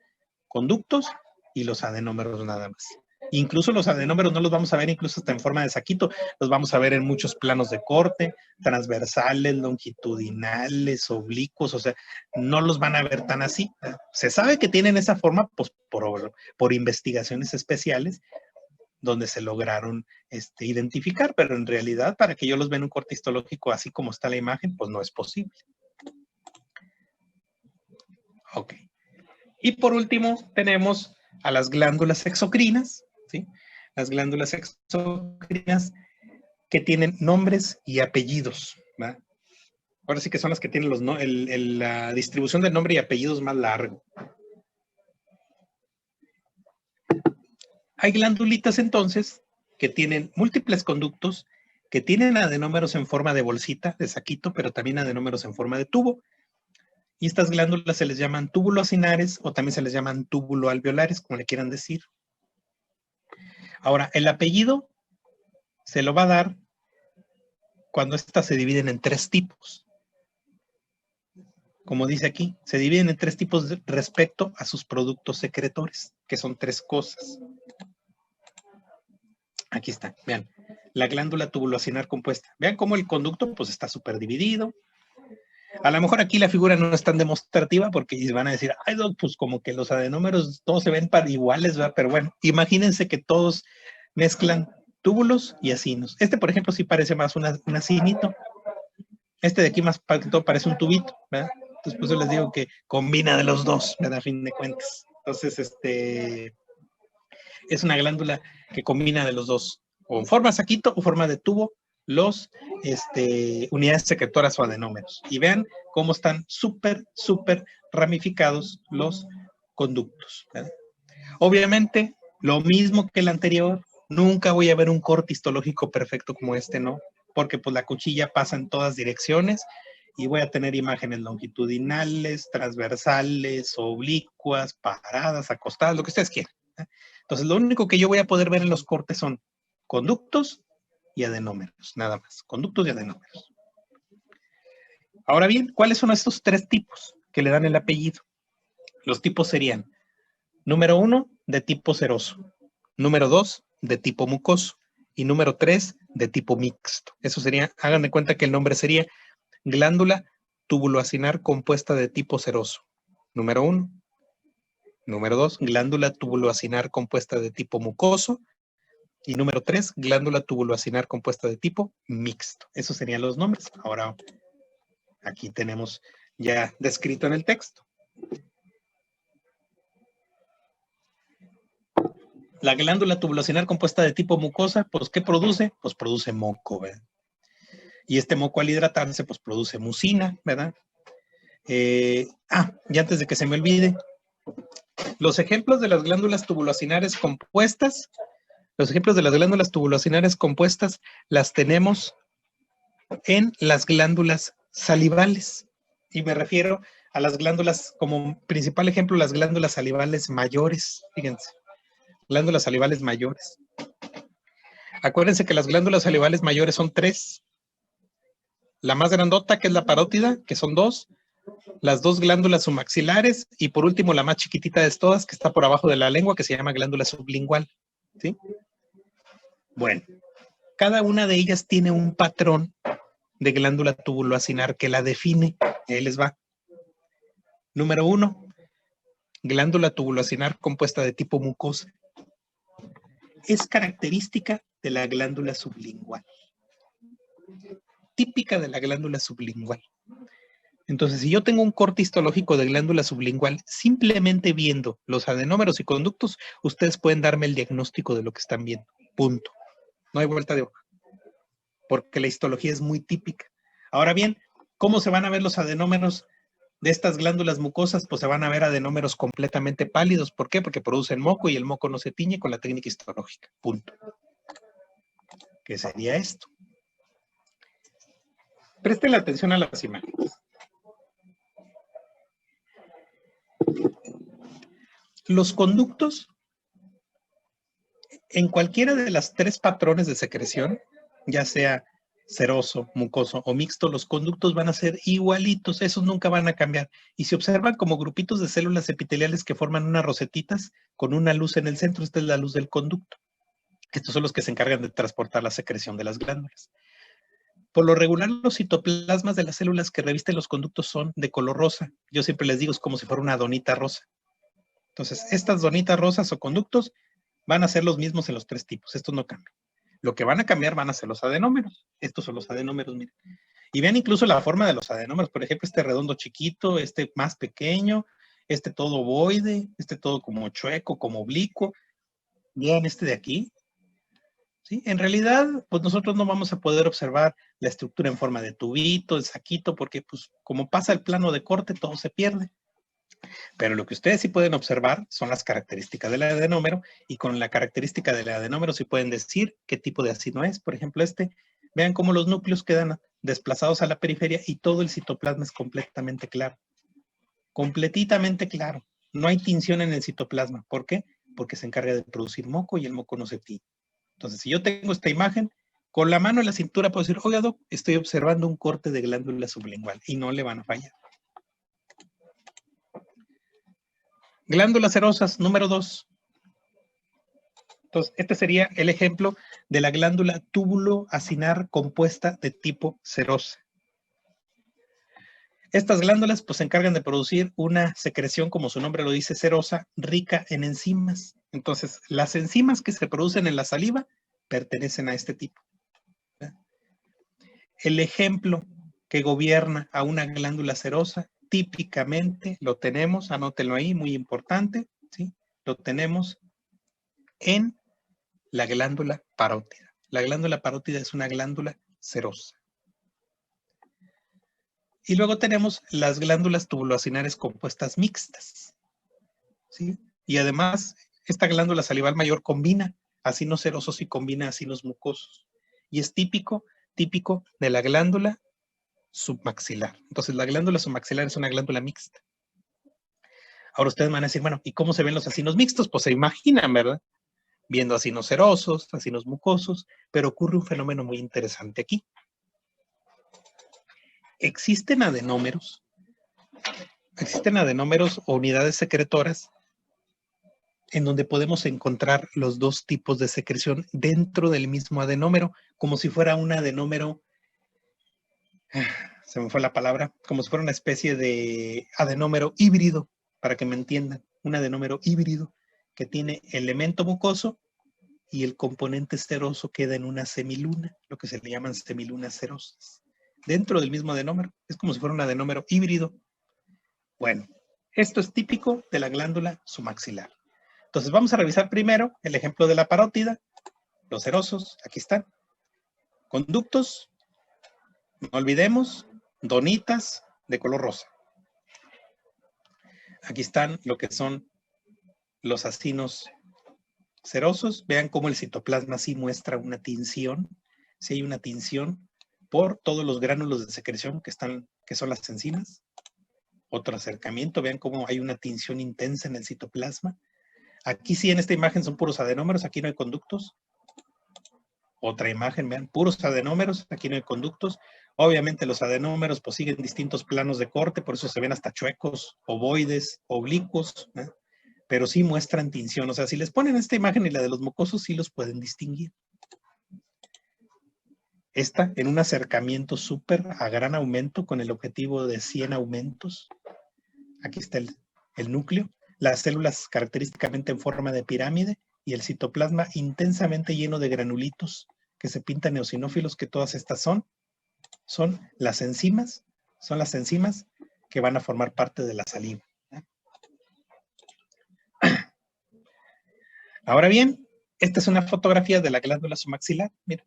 conductos y los adenómeros nada más. Incluso los adenómeros no los vamos a ver incluso hasta en forma de saquito, los vamos a ver en muchos planos de corte, transversales, longitudinales, oblicuos, o sea, no los van a ver tan así. Se sabe que tienen esa forma pues, por investigaciones especiales donde se lograron identificar, pero en realidad para que yo los vea en un corte histológico así como está la imagen, pues no es posible. Ok. Y por último tenemos a las glándulas exocrinas, ¿sí? Las glándulas exocrinas que tienen nombres y apellidos, ¿verdad? Ahora sí que son las que tienen la distribución de nombre y apellidos más largo. Hay glándulitas entonces que tienen múltiples conductos, que tienen adenómeros en forma de bolsita, de saquito, pero también adenómeros en forma de tubo. Y estas glándulas se les llaman túbulo-acinares o también se les llaman túbulo-alveolares, como le quieran decir. Ahora, el apellido se lo va a dar cuando estas se dividen en 3 tipos. Como dice aquí, se dividen en 3 tipos respecto a sus productos secretores, que son 3 cosas. Aquí está, vean, la glándula tubuloacinar compuesta. Vean cómo el conducto pues está súper dividido. A lo mejor aquí la figura no es tan demostrativa porque van a decir, ay, pues como que los adenómeros todos se ven iguales, ¿verdad? Pero bueno, imagínense que todos mezclan túbulos y acinos. Este, por ejemplo, sí parece más un acinito. Este de aquí más que todo parece un tubito, ¿verdad? Entonces, por eso les digo que combina de los dos, ¿verdad? A fin de cuentas. Entonces, es una glándula que combina de los dos, o en forma saquito o forma de tubo, los unidades secretoras o adenómeros. Y vean cómo están súper ramificados los conductos, ¿verdad? Obviamente, lo mismo que el anterior, nunca voy a ver un corte histológico perfecto como este, ¿no? Porque pues la cuchilla pasa en todas direcciones y voy a tener imágenes longitudinales, transversales, oblicuas, paradas, acostadas, lo que ustedes quieran, ¿eh? Entonces, lo único que yo voy a poder ver en los cortes son conductos y adenómeros, nada más. Conductos y adenómeros. Ahora bien, ¿cuáles son estos tres tipos que le dan el apellido? Los tipos serían, número 1, de tipo seroso. Número 2, de tipo mucoso. Y número 3, de tipo mixto. Eso sería, hagan de cuenta que el nombre sería glándula tubuloacinar compuesta de tipo seroso. Número 1. Número 2, glándula tubuloacinar compuesta de tipo mucoso. Y número 3, glándula tubuloacinar compuesta de tipo mixto. Esos serían los nombres. Ahora, aquí tenemos ya descrito en el texto. La glándula tubuloacinar compuesta de tipo mucosa, pues, ¿qué produce? Pues produce moco, ¿verdad? Y este moco al hidratarse, pues produce mucina, ¿verdad? Y antes de que se me olvide, los ejemplos de las glándulas tubuloacinares compuestas, las tenemos en las glándulas salivales. Y me refiero a las glándulas, como principal ejemplo, las glándulas salivales mayores. Fíjense, glándulas salivales mayores. Acuérdense que las glándulas salivales mayores son 3. La más grandota, que es la parótida, que son 2. Las 2 glándulas submaxilares y por último la más chiquitita de todas, que está por abajo de la lengua, que se llama glándula sublingual. ¿Sí? Bueno, cada una de ellas tiene un patrón de glándula tubuloacinar que la define. Ahí les va. Número 1, glándula tubuloacinar compuesta de tipo mucosa. Es característica de la glándula sublingual. Típica de la glándula sublingual. Entonces, si yo tengo un corte histológico de glándula sublingual, simplemente viendo los adenómeros y conductos, ustedes pueden darme el diagnóstico de lo que están viendo. Punto. No hay vuelta de hoja. Porque la histología es muy típica. Ahora bien, ¿cómo se van a ver los adenómeros de estas glándulas mucosas? Pues se van a ver adenómeros completamente pálidos. ¿Por qué? Porque producen moco y el moco no se tiñe con la técnica histológica. Punto. ¿Qué sería esto? Presten la atención a las imágenes. Los conductos, en cualquiera de las 3 patrones de secreción, ya sea seroso, mucoso o mixto, los conductos van a ser igualitos, esos nunca van a cambiar. Y se observan como grupitos de células epiteliales que forman unas rosetitas con una luz en el centro. Esta es la luz del conducto. Estos son los que se encargan de transportar la secreción de las glándulas. Por lo regular, los citoplasmas de las células que revisten los conductos son de color rosa. Yo siempre les digo, es como si fuera una donita rosa. Entonces, estas donitas rosas o conductos van a ser los mismos en los 3 tipos. Estos no cambian. Lo que van a cambiar van a ser los adenómeros. Estos son los adenómeros, miren. Y vean incluso la forma de los adenómeros. Por ejemplo, este redondo chiquito, este más pequeño, este todo ovoide, este todo como chueco, como oblicuo. Vean este de aquí. ¿Sí? En realidad, pues nosotros no vamos a poder observar la estructura en forma de tubito, de saquito, porque pues como pasa el plano de corte, todo se pierde. Pero lo que ustedes sí pueden observar son las características del adenómero, y con la característica del adenómero sí pueden decir qué tipo de acino es. Por ejemplo, vean cómo los núcleos quedan desplazados a la periferia y todo el citoplasma es completamente claro. Completamente claro. No hay tinción en el citoplasma. ¿Por qué? Porque se encarga de producir moco y el moco no se tiñe. Entonces, si yo tengo esta imagen, con la mano en la cintura puedo decir, oiga, doc, estoy observando un corte de glándula sublingual, y no le van a fallar. Glándulas serosas, número 2. Entonces, este sería el ejemplo de la glándula tubuloacinar compuesta de tipo serosa. Estas glándulas pues se encargan de producir una secreción, como su nombre lo dice, serosa, rica en enzimas. Entonces, las enzimas que se producen en la saliva pertenecen a este tipo. ¿Verdad? El ejemplo que gobierna a una glándula serosa, típicamente lo tenemos, anótenlo ahí, muy importante, ¿sí? Lo tenemos en la glándula parótida. La glándula parótida es una glándula serosa. Y luego tenemos las glándulas tubulocinares compuestas mixtas, ¿sí? Y además, esta glándula salival mayor combina acinos serosos y combina acinos mucosos. Y es típico de la glándula submaxilar. Entonces, la glándula submaxilar es una glándula mixta. Ahora ustedes van a decir, bueno, ¿y cómo se ven los acinos mixtos? Pues se imaginan, ¿verdad? Viendo acinos serosos, acinos mucosos, pero ocurre un fenómeno muy interesante aquí. Existen adenómeros o unidades secretoras en donde podemos encontrar los dos tipos de secreción dentro del mismo adenómero, como si fuera un adenómero, se me fue la palabra, como si fuera una especie de adenómero híbrido, para que me entiendan, un adenómero híbrido que tiene elemento mucoso y el componente seroso queda en una semiluna, lo que se le llaman semilunas serosas. Dentro del mismo adenómero, es como si fuera un adenómero híbrido. Bueno, esto es típico de la glándula submaxilar. Entonces vamos a revisar primero el ejemplo de la parótida, los serosos, aquí están. Conductos, no olvidemos, donitas de color rosa. Aquí están lo que son los acinos serosos. Vean cómo el citoplasma sí muestra una tinción. Sí hay una tinción por todos los gránulos de secreción que son las enzimas. Otro acercamiento, vean cómo hay una tinción intensa en el citoplasma. Aquí sí en esta imagen son puros adenómeros, aquí no hay conductos. Otra imagen, vean, puros adenómeros, aquí no hay conductos. Obviamente los adenómeros pues siguen distintos planos de corte, por eso se ven hasta chuecos, ovoides, oblicuos, ¿eh? Pero sí muestran tinción. O sea, si les ponen esta imagen y la de los mucosos, sí los pueden distinguir. Esta en un acercamiento súper a gran aumento con el objetivo de 100 aumentos. Aquí está el núcleo, las células característicamente en forma de pirámide y el citoplasma intensamente lleno de granulitos que se pintan eosinófilos, que todas estas son las enzimas que van a formar parte de la saliva. Ahora bien, esta es una fotografía de la glándula submaxilar. Mira.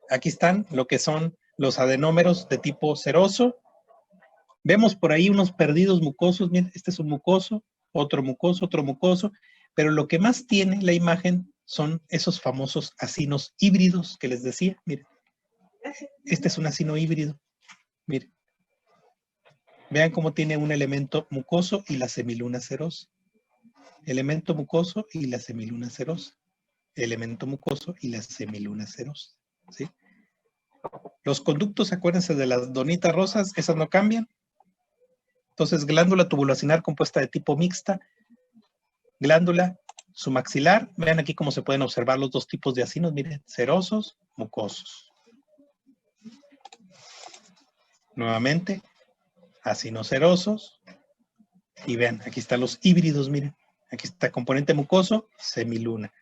Aquí están lo que son los adenómeros de tipo seroso. Vemos por ahí unos perdidos mucosos. Miren, este es un mucoso, otro mucoso, pero lo que más tiene la imagen son esos famosos acinos híbridos que les decía. Miren, este es un acino híbrido. Miren, vean cómo tiene un elemento mucoso y la semiluna serosa. Elemento mucoso y la semiluna serosa. Elemento mucoso y la semiluna serosa. ¿Sí? Los conductos, acuérdense de las donitas rosas, esas no cambian. Entonces, glándula tubulacinar compuesta de tipo mixta, glándula submaxilar. Vean aquí cómo se pueden observar los dos tipos de acinos, miren, serosos, mucosos. Nuevamente, acinos serosos. Y vean, aquí están los híbridos, miren. Aquí está componente mucoso, semiluna.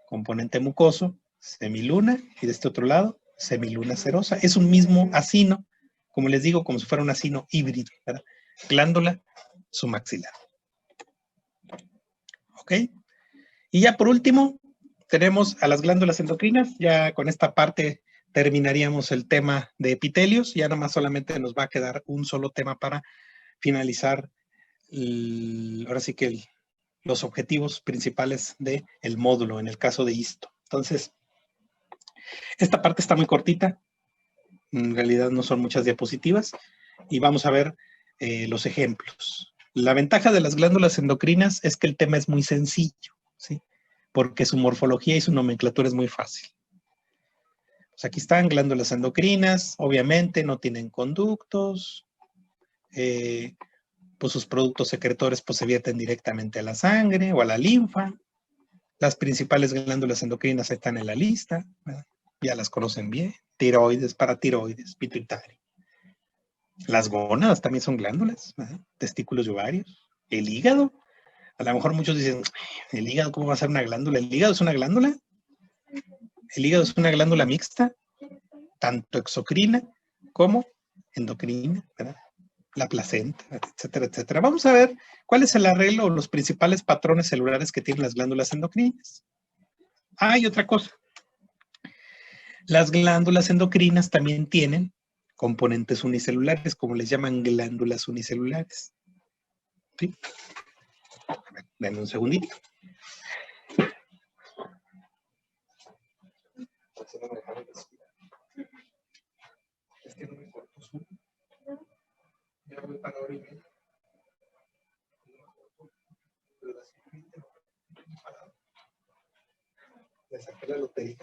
Componente mucoso, semiluna. Y de este otro lado, semiluna serosa. Es un mismo acino, como les digo, como si fuera un acino híbrido, ¿verdad? Glándula submaxilar. ¿Ok? Y ya por último, tenemos a las glándulas endocrinas. Ya con esta parte terminaríamos el tema de epitelios. Ya nomás solamente nos va a quedar un solo tema para finalizar, ahora sí que los objetivos principales del módulo, en el caso de histo. Entonces, esta parte está muy cortita. En realidad no son muchas diapositivas. Y vamos a ver los ejemplos. La ventaja de las glándulas endocrinas es que el tema es muy sencillo, ¿sí? Porque su morfología y su nomenclatura es muy fácil. Pues aquí están glándulas endocrinas, obviamente no tienen conductos, pues sus productos secretores pues se vierten directamente a la sangre o a la linfa. Las principales glándulas endocrinas están en la lista, ¿verdad? Ya las conocen bien: tiroides, paratiroides, pituitaria. Las gónadas también son glándulas, ¿verdad? Testículos y ovarios. El hígado, a lo mejor muchos dicen, ¿el hígado cómo va a ser una glándula? ¿El hígado es una glándula? El hígado es una glándula mixta, tanto exocrina como endocrina, ¿verdad? La placenta, etcétera, etcétera. Vamos a ver cuál es el arreglo o los principales patrones celulares que tienen las glándulas endocrinas. Ah, y otra cosa. Las glándulas endocrinas también tienen componentes unicelulares, como les llaman glándulas unicelulares. ¿Sí? A ver, denme un segundito. Es que no me corto su. Ya voy para hora y media. Le saqué la lotería.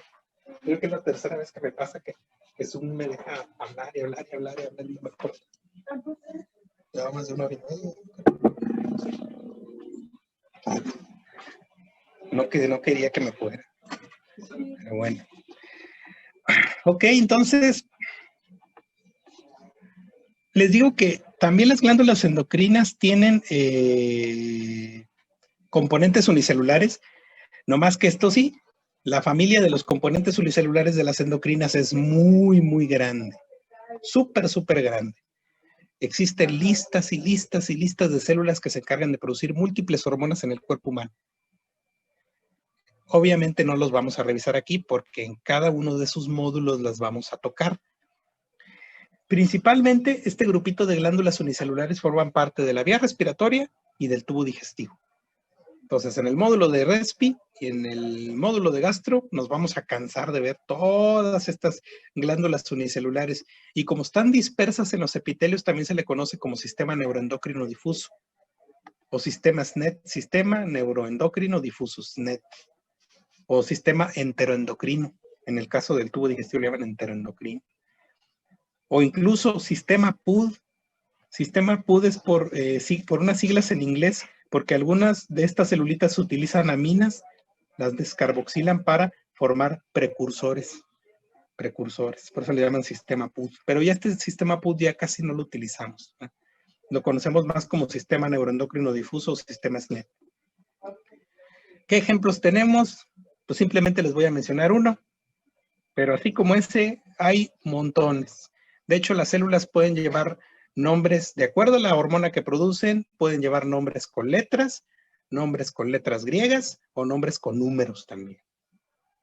Creo que es la tercera vez que me pasa que Zoom me deja hablar y hablar y hablar y hablar y no me corta. Ya más de una hora y media. No quería que me fuera. Pero bueno. Ok, entonces les digo que también las glándulas endocrinas tienen componentes unicelulares, no más que esto sí, la familia de los componentes unicelulares de las endocrinas es muy, muy grande, súper, súper grande. Existen listas y listas y listas de células que se encargan de producir múltiples hormonas en el cuerpo humano. Obviamente no los vamos a revisar aquí porque en cada uno de sus módulos las vamos a tocar. Principalmente, este grupito de glándulas unicelulares forman parte de la vía respiratoria y del tubo digestivo. Entonces, en el módulo de Respi y en el módulo de Gastro nos vamos a cansar de ver todas estas glándulas unicelulares. Y como están dispersas en los epitelios, también se le conoce como sistema neuroendocrino difuso o sistema SNED, sistema neuroendocrino difuso, SNED, o sistema enteroendocrino. En el caso del tubo digestivo le llaman enteroendocrino. O incluso sistema PUD. Sistema PUD es por unas siglas en inglés, porque algunas de estas celulitas utilizan aminas, las descarboxilan para formar precursores. Por eso le llaman sistema PUD. Pero ya este sistema PUD ya casi no lo utilizamos, ¿no? Lo conocemos más como sistema neuroendocrino difuso o sistema SNED. ¿Qué ejemplos tenemos? Pues simplemente les voy a mencionar uno, pero así como ese hay montones. De hecho, las células pueden llevar nombres, de acuerdo a la hormona que producen, pueden llevar nombres con letras griegas o nombres con números también.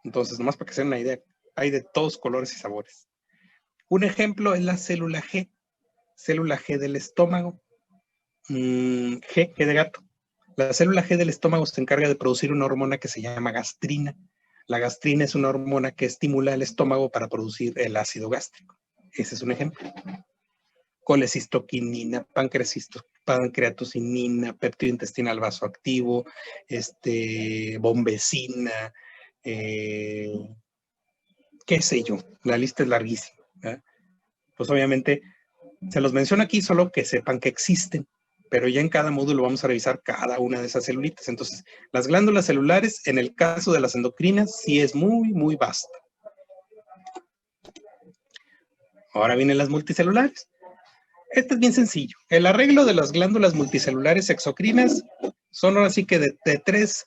Entonces, nomás para que se den una idea, hay de todos colores y sabores. Un ejemplo es la célula G del estómago. G de gato. La célula G del estómago se encarga de producir una hormona que se llama gastrina. La gastrina es una hormona que estimula el estómago para producir el ácido gástrico. Ese es un ejemplo. Colecistoquinina, pancreatocinina, péptido intestinal vasoactivo, bombecina, qué sé yo, la lista es larguísima, ¿verdad? Pues obviamente se los menciono aquí solo que sepan que existen, pero ya en cada módulo vamos a revisar cada una de esas celulitas. Entonces, las glándulas celulares, en el caso de las endocrinas, sí es muy, muy vasta. Ahora vienen las multicelulares. Este es bien sencillo. El arreglo de las glándulas multicelulares exocrinas son ahora sí que de tres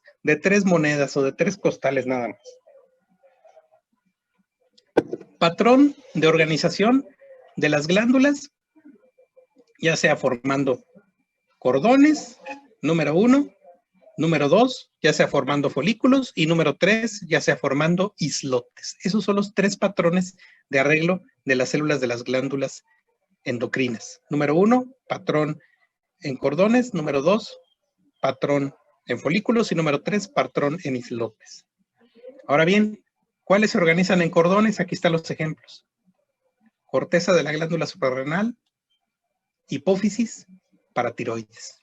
monedas o de tres costales nada más. Patrón de organización de las glándulas, ya sea formando cordones, número 1, número 2, ya sea formando folículos, y número 3, ya sea formando islotes. Esos son los tres patrones de arreglo de las células de las glándulas endocrinas. Número 1, patrón en cordones. Número 2, patrón en folículos. Y número 3, patrón en islotes. Ahora bien, ¿cuáles se organizan en cordones? Aquí están los ejemplos. Corteza de la glándula suprarrenal, hipófisis, paratiroides.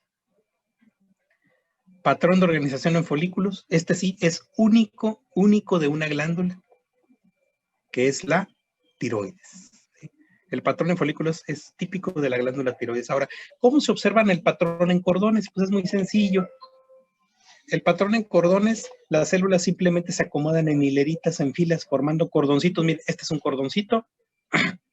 Patrón de organización en folículos. Este sí es único de una glándula, que es la tiroides. El patrón en folículos es típico de la glándula tiroides. Ahora, ¿cómo se observan el patrón en cordones? Pues es muy sencillo. El patrón en cordones, las células simplemente se acomodan en hileritas, en filas, formando cordoncitos. Miren, este es un cordoncito,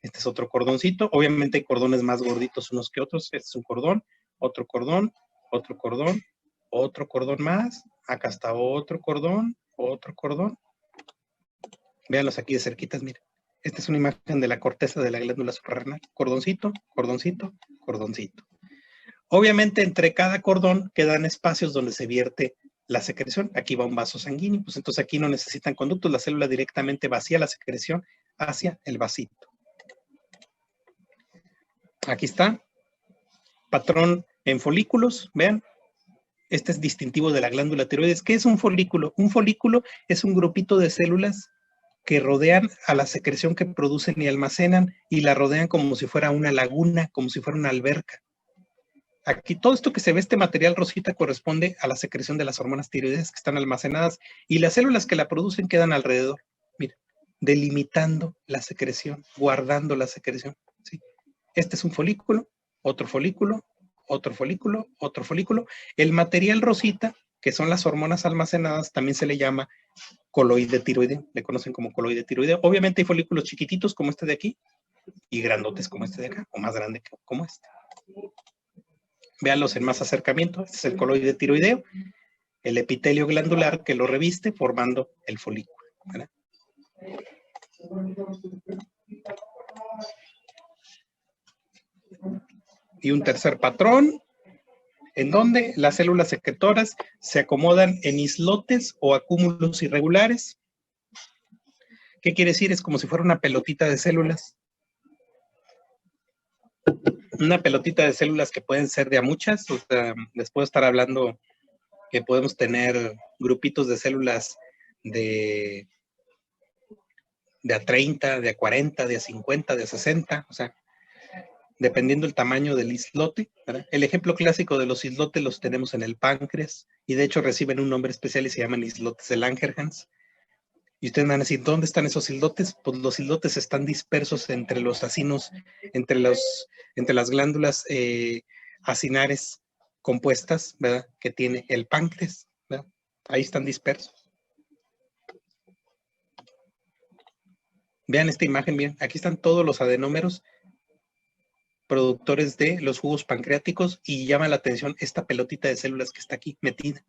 este es otro cordoncito. Obviamente hay cordones más gorditos unos que otros. Este es un cordón, otro cordón, otro cordón, otro cordón más. Acá está otro cordón, otro cordón. Véanlos aquí de cerquitas, miren. Esta es una imagen de la corteza de la glándula suprarrenal. Cordoncito, cordoncito, cordoncito. Obviamente, entre cada cordón quedan espacios donde se vierte la secreción. Aquí va un vaso sanguíneo, pues entonces aquí no necesitan conductos, la célula directamente vacía la secreción hacia el vasito. Aquí está, patrón en folículos, vean. Este es distintivo de la glándula tiroides. ¿Qué es un folículo? Un folículo es un grupito de células que rodean a la secreción que producen y almacenan y la rodean como si fuera una laguna, como si fuera una alberca. Aquí todo esto que se ve, este material rosita, corresponde a la secreción de las hormonas tiroides que están almacenadas y las células que la producen quedan alrededor. Miren, delimitando la secreción, guardando la secreción. ¿Sí? Este es un folículo, otro folículo, otro folículo, otro folículo. El material rosita, que son las hormonas almacenadas, también se le llama coloide tiroideo. Le conocen como coloide tiroideo. Obviamente hay folículos chiquititos como este de aquí y grandotes como este de acá, o más grande como este. Véanlos en más acercamiento. Este es el coloide tiroideo, el epitelio glandular que lo reviste formando el folículo, ¿verdad? Y un tercer patrón, en donde las células secretoras se acomodan en islotes o acúmulos irregulares. ¿Qué quiere decir? Es como si fuera una pelotita de células. Una pelotita de células que pueden ser de a muchas. O sea, les puedo estar hablando que podemos tener grupitos de células de a 30, de a 40, de a 50, de a 60. O sea, dependiendo del tamaño del islote, ¿verdad? El ejemplo clásico de los islotes los tenemos en el páncreas y de hecho reciben un nombre especial y se llaman islotes de Langerhans. Y ustedes van a decir, ¿dónde están esos islotes? Pues los islotes están dispersos entre los acinos, entre las glándulas acinares compuestas, ¿verdad? Que tiene el páncreas, ¿verdad? Ahí están dispersos. Vean esta imagen bien, aquí están todos los adenómeros productores de los jugos pancreáticos y llama la atención esta pelotita de células que está aquí metida.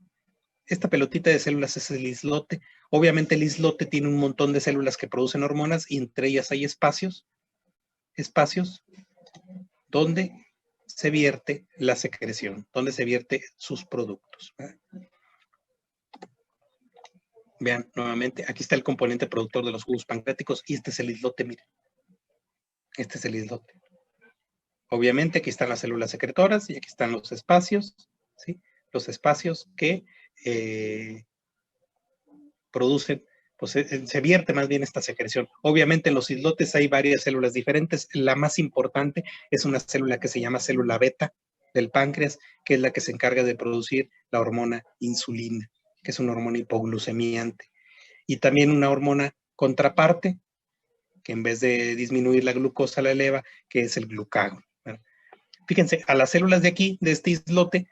Esta pelotita de células es el islote. Obviamente el islote tiene un montón de células que producen hormonas y entre ellas hay espacios donde se vierte la secreción, donde se vierte sus productos. ¿Verdad? Vean nuevamente, aquí está el componente productor de los jugos pancreáticos y este es el islote, miren. Este es el islote. Obviamente aquí están las células secretoras y aquí están los espacios, ¿sí? Los espacios que producen, pues se vierte más bien esta secreción. Obviamente en los islotes hay varias células diferentes. La más importante es una célula que se llama célula beta del páncreas, que es la que se encarga de producir la hormona insulina, que es una hormona hipoglucemiante. Y también una hormona contraparte, que en vez de disminuir la glucosa la eleva, que es el glucagón. ¿Verdad? Fíjense, a las células de aquí, de este islote,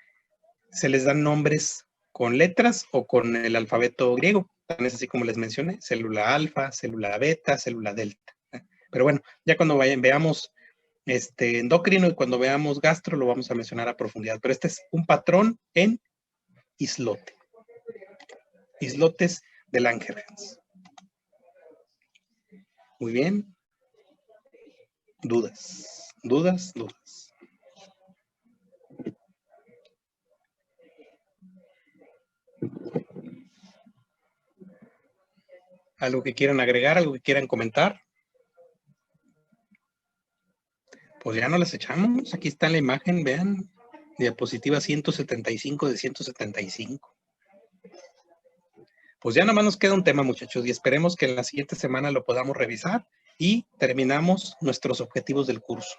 se les dan nombres con letras o con el alfabeto griego. Es así como les mencioné, célula alfa, célula beta, célula delta. Pero bueno, ya cuando veamos endocrino y cuando veamos gastro lo vamos a mencionar a profundidad. Pero este es un patrón en islote. Islotes de Langerhans. Muy bien. ¿Dudas? ¿Dudas? ¿Dudas? ¿Algo que quieran agregar? ¿Algo que quieran comentar? Pues ya no las echamos. Aquí está la imagen, vean. Diapositiva 175 de 175. Pues ya nada más nos queda un tema, muchachos, y esperemos que en la siguiente semana lo podamos revisar y terminamos nuestros objetivos del curso.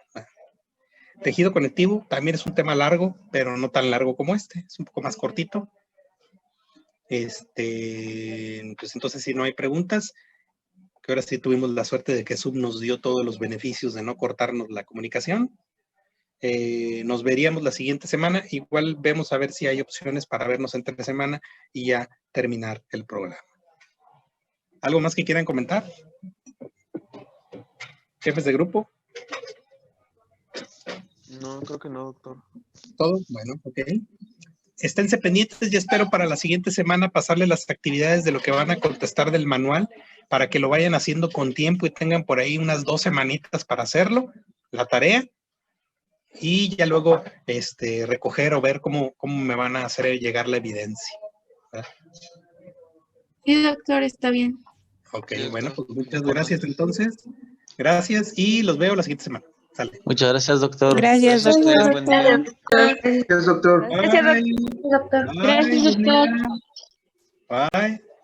Tejido conectivo también es un tema largo, pero no tan largo como este. Es un poco más cortito. Pues entonces, si no hay preguntas, que ahora sí tuvimos la suerte de que Zoom nos dio todos los beneficios de no cortarnos la comunicación. Nos veríamos la siguiente semana. Igual vemos a ver si hay opciones para vernos entre semana y ya terminar el programa. ¿Algo más que quieran comentar? ¿Jefes de grupo? No, creo que no, doctor. ¿Todo? Bueno, ok. Esténse pendientes y espero para la siguiente semana pasarles las actividades de lo que van a contestar del manual para que lo vayan haciendo con tiempo y tengan por ahí unas 2 semanitas para hacerlo, la tarea, y ya luego recoger o ver cómo me van a hacer llegar la evidencia. ¿Verdad? Sí, doctor, está bien. Ok, Sí, bueno, doctor. pues muchas gracias entonces. Gracias y los veo la siguiente semana. Sale. Muchas gracias, doctor. Gracias, Gracias a doctor. ustedes, buen día. Gracias, doctor. Bye. Gracias, doctor. Bye. Gracias, doctor. Bye.